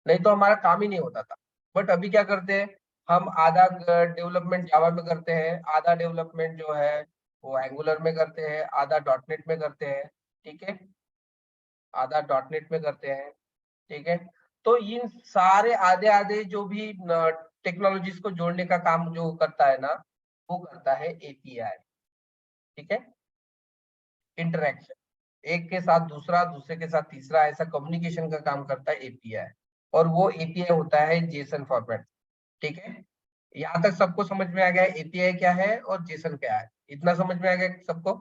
नहीं तो हमारा काम ही नहीं होता था। बट अभी क्या करते हैं, हम आधा डेवलपमेंट जावा में करते हैं, आधा डेवलपमेंट जो है वो एंगुलर में करते हैं, आधा डॉटनेट में करते हैं, ठीक है, आधा डॉटनेट में करते हैं, ठीक है। तो इन सारे आधे आधे जो भी टेक्नोलॉजीज को जोड़ने का काम जो करता है ना, वो करता है एपीआई, ठीक है। इंटरेक्शन, एक के साथ दूसरा, दूसरे के साथ तीसरा, ऐसा कम्युनिकेशन का काम करता है एपीआई, और वो एपीआई होता है जेसन फॉर्मेट, ठीक है। यहाँ तक सबको समझ में आ गया एपीआई क्या है और जेसन क्या है, इतना समझ में आ गया सबको,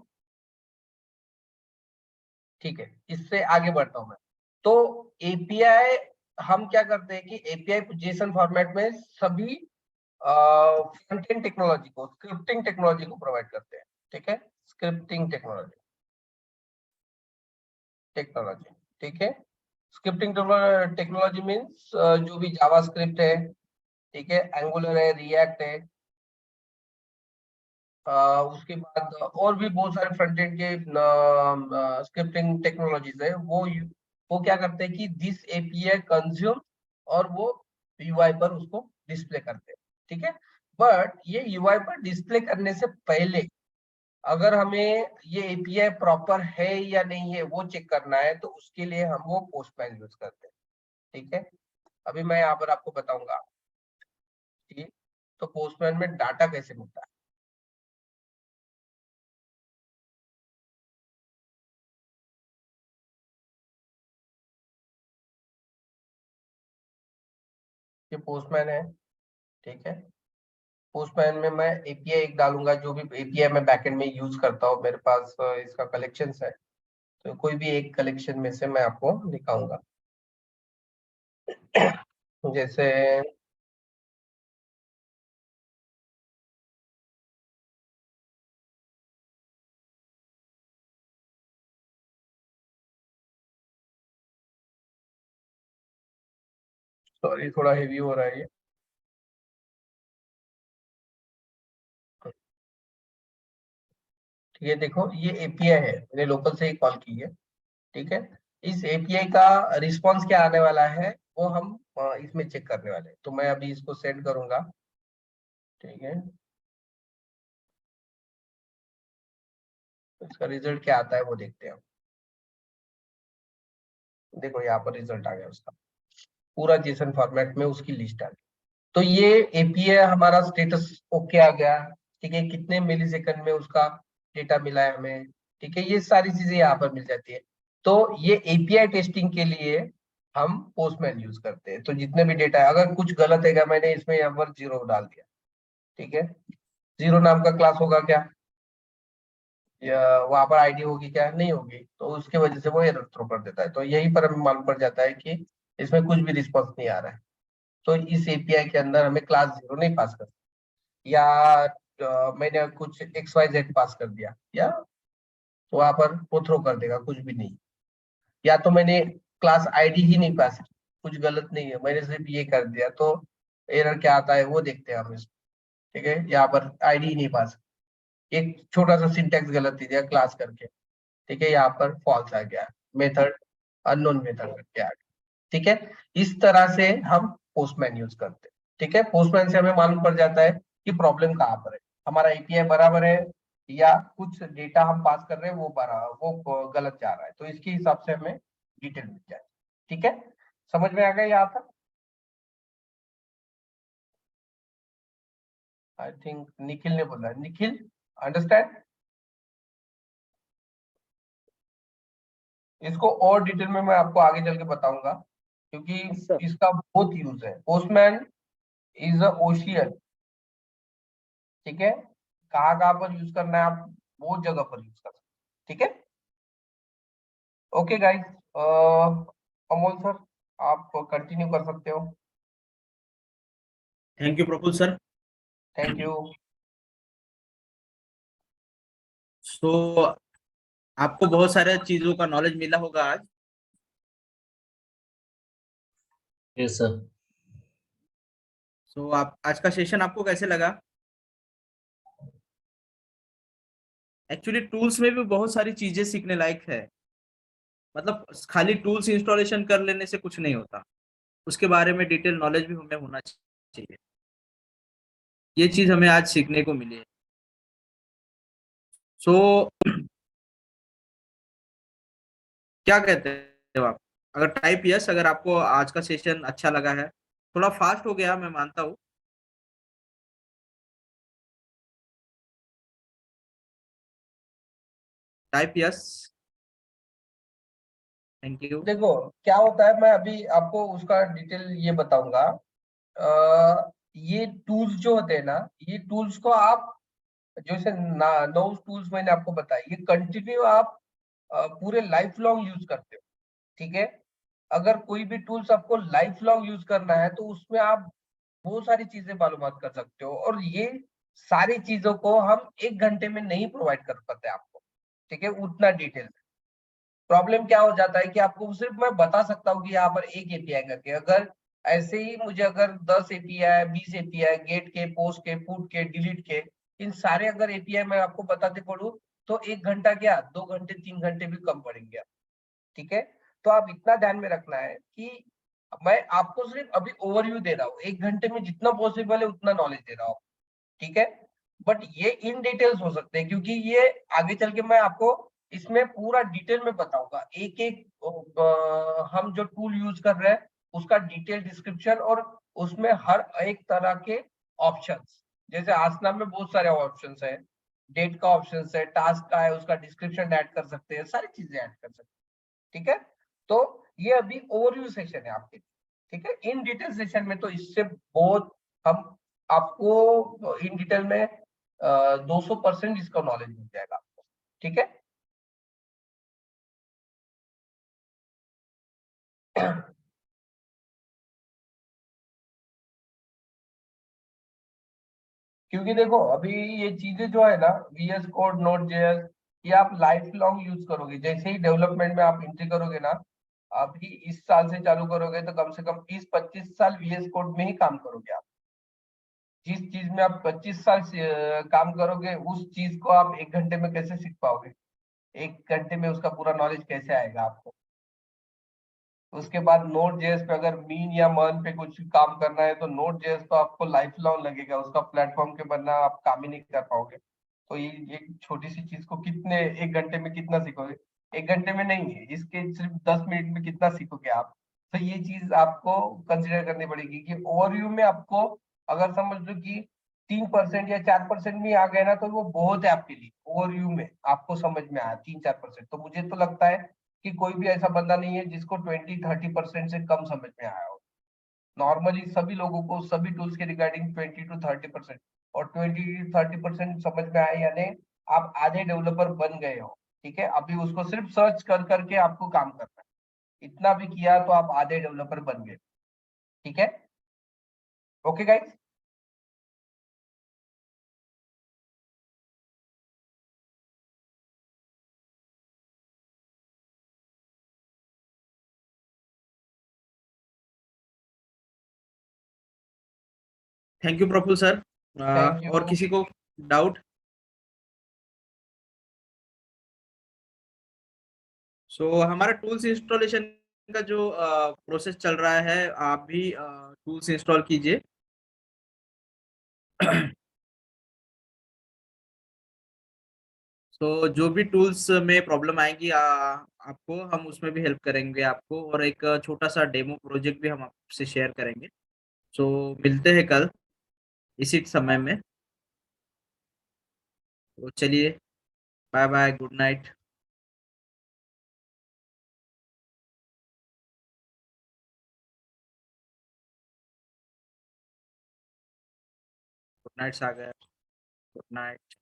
ठीक है। इससे आगे बढ़ता हूं मैं। तो एपीआई हम क्या करते हैं कि एपीआई जेसन फॉर्मेट में सभी फ्रंट एंड टेक्नोलॉजी को, स्क्रिप्टिंग टेक्नोलॉजी को प्रोवाइड करते हैं, ठीक है, स्क्रिप्टिंग टेक्नोलॉजी, ठीक है। स्क्रिप्टिंग टेक्नोलॉजी मीन्स जो भी जावा स्क्रिप्ट है, ठीक है, एंगुलर है, रिएक्ट है, उसके बाद और भी बहुत सारे फ्रंट एंड के स्क्रिप्टिंग टेक्नोलॉजीज है, वो क्या करते हैं कि दिस एपीआई कंज्यूम और वो यूआई पर उसको डिस्प्ले करते हैं, ठीक है। बट ये यूआई पर डिस्प्ले करने से पहले अगर हमें ये एपीआई प्रॉपर है या नहीं है वो चेक करना है, तो उसके लिए हम वो पोस्टमैन यूज करते हैं, ठीक है। अभी मैं यहाँ पर आपको बताऊंगा, ठीक। तो पोस्टमैन में डाटा कैसे मिलता है, ये पोस्टमैन है, ठीक है। पोस्टमैन में मैं एपीआई एक डालूंगा, जो भी एपीआई मैं बैकएंड में यूज करता हूँ, मेरे पास इसका कलेक्शंस है, तो कोई भी एक कलेक्शन में से मैं आपको दिखाऊंगा। जैसे सॉरी थोड़ा हेवी हो रहा है ये, ठीक है। देखो ये एपीआई है, मैंने लोकल से ही कॉल की है, ठीक है। इस एपीआई का रिस्पांस क्या आने वाला है वो हम इसमें चेक करने वाले हैं, तो मैं अभी इसको सेंड करूंगा, ठीक है। इसका रिजल्ट क्या आता है वो देखते हैं। देखो यहाँ पर रिजल्ट आ गया उसका, पूरा जेसन फॉर्मेट में उसकी लिस्ट आ गई। तो ये एपीआई हमारा स्टेटस ओके आ गया, ठीक है, कितने मिली सेकंड में उसका डेटा मिला है हमें, ठीक है, ये सारी चीजें यहाँ पर मिल जाती है। तो ये एपीआई टेस्टिंग के लिए हम पोस्टमैन यूज करते हैं। तो जितने भी डेटा है, अगर कुछ गलत है, मैंने इसमें यहाँ पर 0 डाल दिया, ठीक है, 0 नाम का क्लास होगा क्या, या वहां पर आईडी होगी क्या, नहीं होगी, तो उसकी वजह से वो एरर थ्रो कर देता है। तो यहीं पर हमें मालूम पड़ जाता है कि इसमें कुछ भी रिस्पॉन्स नहीं आ रहा है, तो इस एपीआई के अंदर हमें क्लास 0 नहीं पास कर, या मैंने कुछ XYZ पास कर दिया, या तो वहां पर वो थ्रो कर देगा कुछ भी नहीं, या तो मैंने क्लास आईडी ही नहीं पास की, कुछ गलत नहीं है, मैंने सिर्फ ये कर दिया, तो एरर क्या आता है वो देखते हैं हम इसमें, ठीक है। यहाँ पर आईडी ही नहीं पास, एक छोटा सा सिंटेक्स गलत दे दिया क्लास करके, ठीक है, यहाँ पर फॉल्स आ गया, मेथड अननोन मेथड करके आ गया, ठीक है। इस तरह से हम पोस्टमैन यूज करते हैं, ठीक है। पोस्टमैन से हमें मालूम पड़ जाता है कि प्रॉब्लम कहाँ पर है, हमारा एपीआई बराबर है या कुछ डेटा हम पास कर रहे हैं वो गलत जा रहा है, तो इसके हिसाब से हमें डिटेल मिल जाए, ठीक है। समझ में आ गया यहाँ तक? आई थिंक निखिल ने बोला, निखिल अंडरस्टैंड? इसको और डिटेल में मैं आपको आगे चल के बताऊंगा, क्योंकि sir. इसका बहुत यूज है। पोस्टमैन इज अ ओशियन, ठीक है, कहाँ कहाँ पर यूज करना है आप बहुत जगह पर यूज कर सकते, ठीक है। ओके गाइस, अमोल सर आप कंटिन्यू कर सकते हो। Thank you Praful sir. Thank you. So आपको बहुत सारे चीजों का नॉलेज मिला होगा आज। Yes sir. सो आप आज का सेशन आपको कैसे लगा? एक्चुअली टूल्स में भी बहुत सारी चीजें सीखने लायक है। मतलब खाली टूल्स इंस्टॉलेशन कर लेने से कुछ नहीं होता, उसके बारे में डिटेल नॉलेज भी हमें होना चाहिए। ये चीज हमें आज सीखने को मिली है। सो क्या कहते हो आप? अगर टाइप यस अगर आपको आज का सेशन अच्छा लगा है। थोड़ा फास्ट हो गया मैं मानता हूँ। Type yes. Thank you. देखो क्या होता है, मैं अभी आपको उसका डिटेल ये बताऊंगा। ये टूल्स जो होते हैं ना, ये टूल्स को आप जैसे 9 टूल्स मैंने आपको बताया, ये कंटिन्यू आप पूरे लाइफ लॉन्ग यूज करते हो। ठीक है, अगर कोई भी टूल्स आपको लाइफ लॉन्ग यूज करना है तो उसमें आप बहुत सारी चीजें मालूमात कर सकते हो, और ये सारी चीजों को हम 1 घंटे में नहीं प्रोवाइड कर पाते आपको। ठीक है, उतना डिटेल। प्रॉब्लम क्या हो जाता है कि आपको सिर्फ मैं बता सकता हूँ कि यहाँ पर एक एपीआई करके, अगर ऐसे ही मुझे अगर 10 एपीआई 20 एपीआई गेट के, पोस्ट के, पुट के, डिलीट के, इन सारे अगर एपीआई मैं आपको बताते पढ़ू तो 1 घंटा क्या 2 घंटे 3 घंटे भी कम पड़ेंगे। ठीक है, तो आप इतना ध्यान में रखना है कि मैं आपको सिर्फ अभी ओवरव्यू दे रहा हूँ, 1 घंटे में जितना पॉसिबल है उतना नॉलेज दे रहा हूँ। ठीक है, बट ये इन डिटेल्स हो सकते हैं क्योंकि ये आगे चल के मैं आपको इसमें पूरा डिटेल में बताऊंगा, एक एक हम जो टूल यूज कर रहे हैं उसका डिटेल डिस्क्रिप्शन, और उसमें हर एक तरह के ऑप्शंस, जैसे आसना में बहुत सारे ऑप्शंस है, डेट का ऑप्शन है, टास्क का है, उसका डिस्क्रिप्शन ऐड कर सकते हैं, सारी चीजें ऐड कर सकते हैं। ठीक है, तो ये अभी ओवरव्यू सेशन है आपके। ठीक है, इन डिटेल सेशन में तो इससे बहुत हम आपको इन डिटेल में 200% इसका नॉलेज मिल जाएगा आपको। ठीक है, क्योंकि देखो अभी ये चीजें जो है ना, VS कोड, नोट जेएस, ये आप लाइफ लॉन्ग यूज करोगे। जैसे ही डेवलपमेंट में आप एंट्री करोगे ना, अभी इस साल से चालू करोगे तो कम से कम 20-25 साल VS कोड में ही काम करोगे आप। जिस चीज में आप 25 साल से काम करोगे, उस चीज को आप 1 घंटे में कैसे सीख पाओगे? 1 घंटे में उसका पूरा नॉलेज कैसे आएगा आपको? उसके बाद नोट जेएस पे अगर मीन या मन पे कुछ काम करना है तो नोट जेएस तो आपको लाइफ लॉन्ग लगेगा, उसका प्लेटफॉर्म के बिना आप काम ही नहीं कर पाओगे। तो ये एक छोटी सी चीज को कितने 1 घंटे में कितना सीखोगे? 1 घंटे में नहीं है, इसके सिर्फ 10 मिनट में कितना सीखोगे आप? तो ये चीज आपको कंसिडर करनी पड़ेगी कि ओवरव्यू में आपको अगर समझ लो कि 3% या 4% भी आ गए ना तो वो बहुत है आपके लिए। ओवरव्यू में आपको समझ में आया 3-4%, तो मुझे तो लगता है कि कोई भी ऐसा बंदा नहीं है जिसको 20-30% से कम समझ में आया हो। नॉर्मली सभी लोगों को सभी टूल्स के रिगार्डिंग 20-30%, और 20-30% समझ में आए यानी आप आधे डेवलपर बन गए हो। ठीक है, अभी उसको सिर्फ सर्च कर करके आपको काम करना है, इतना भी किया तो आप आधे डेवलपर बन गए। ठीक है, okay guys. Thank you Praful sir. Thank और यू। किसी को डाउट? सो हमारा टूल्स इंस्टॉलेशन का जो प्रोसेस चल रहा है, आप भी टूल्स इंस्टॉल कीजिए। तो जो भी टूल्स में प्रॉब्लम आएगी आपको, हम उसमें भी हेल्प करेंगे आपको, और एक छोटा सा डेमो प्रोजेक्ट भी हम आपसे शेयर करेंगे। सो मिलते हैं कल इसी समय में। तो चलिए, bye bye, good night. Good night Sagar. Good night.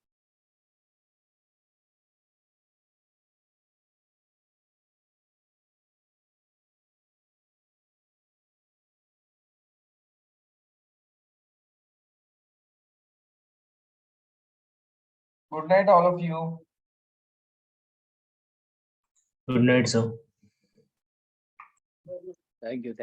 Good night all of you. Good night sir. Thank you.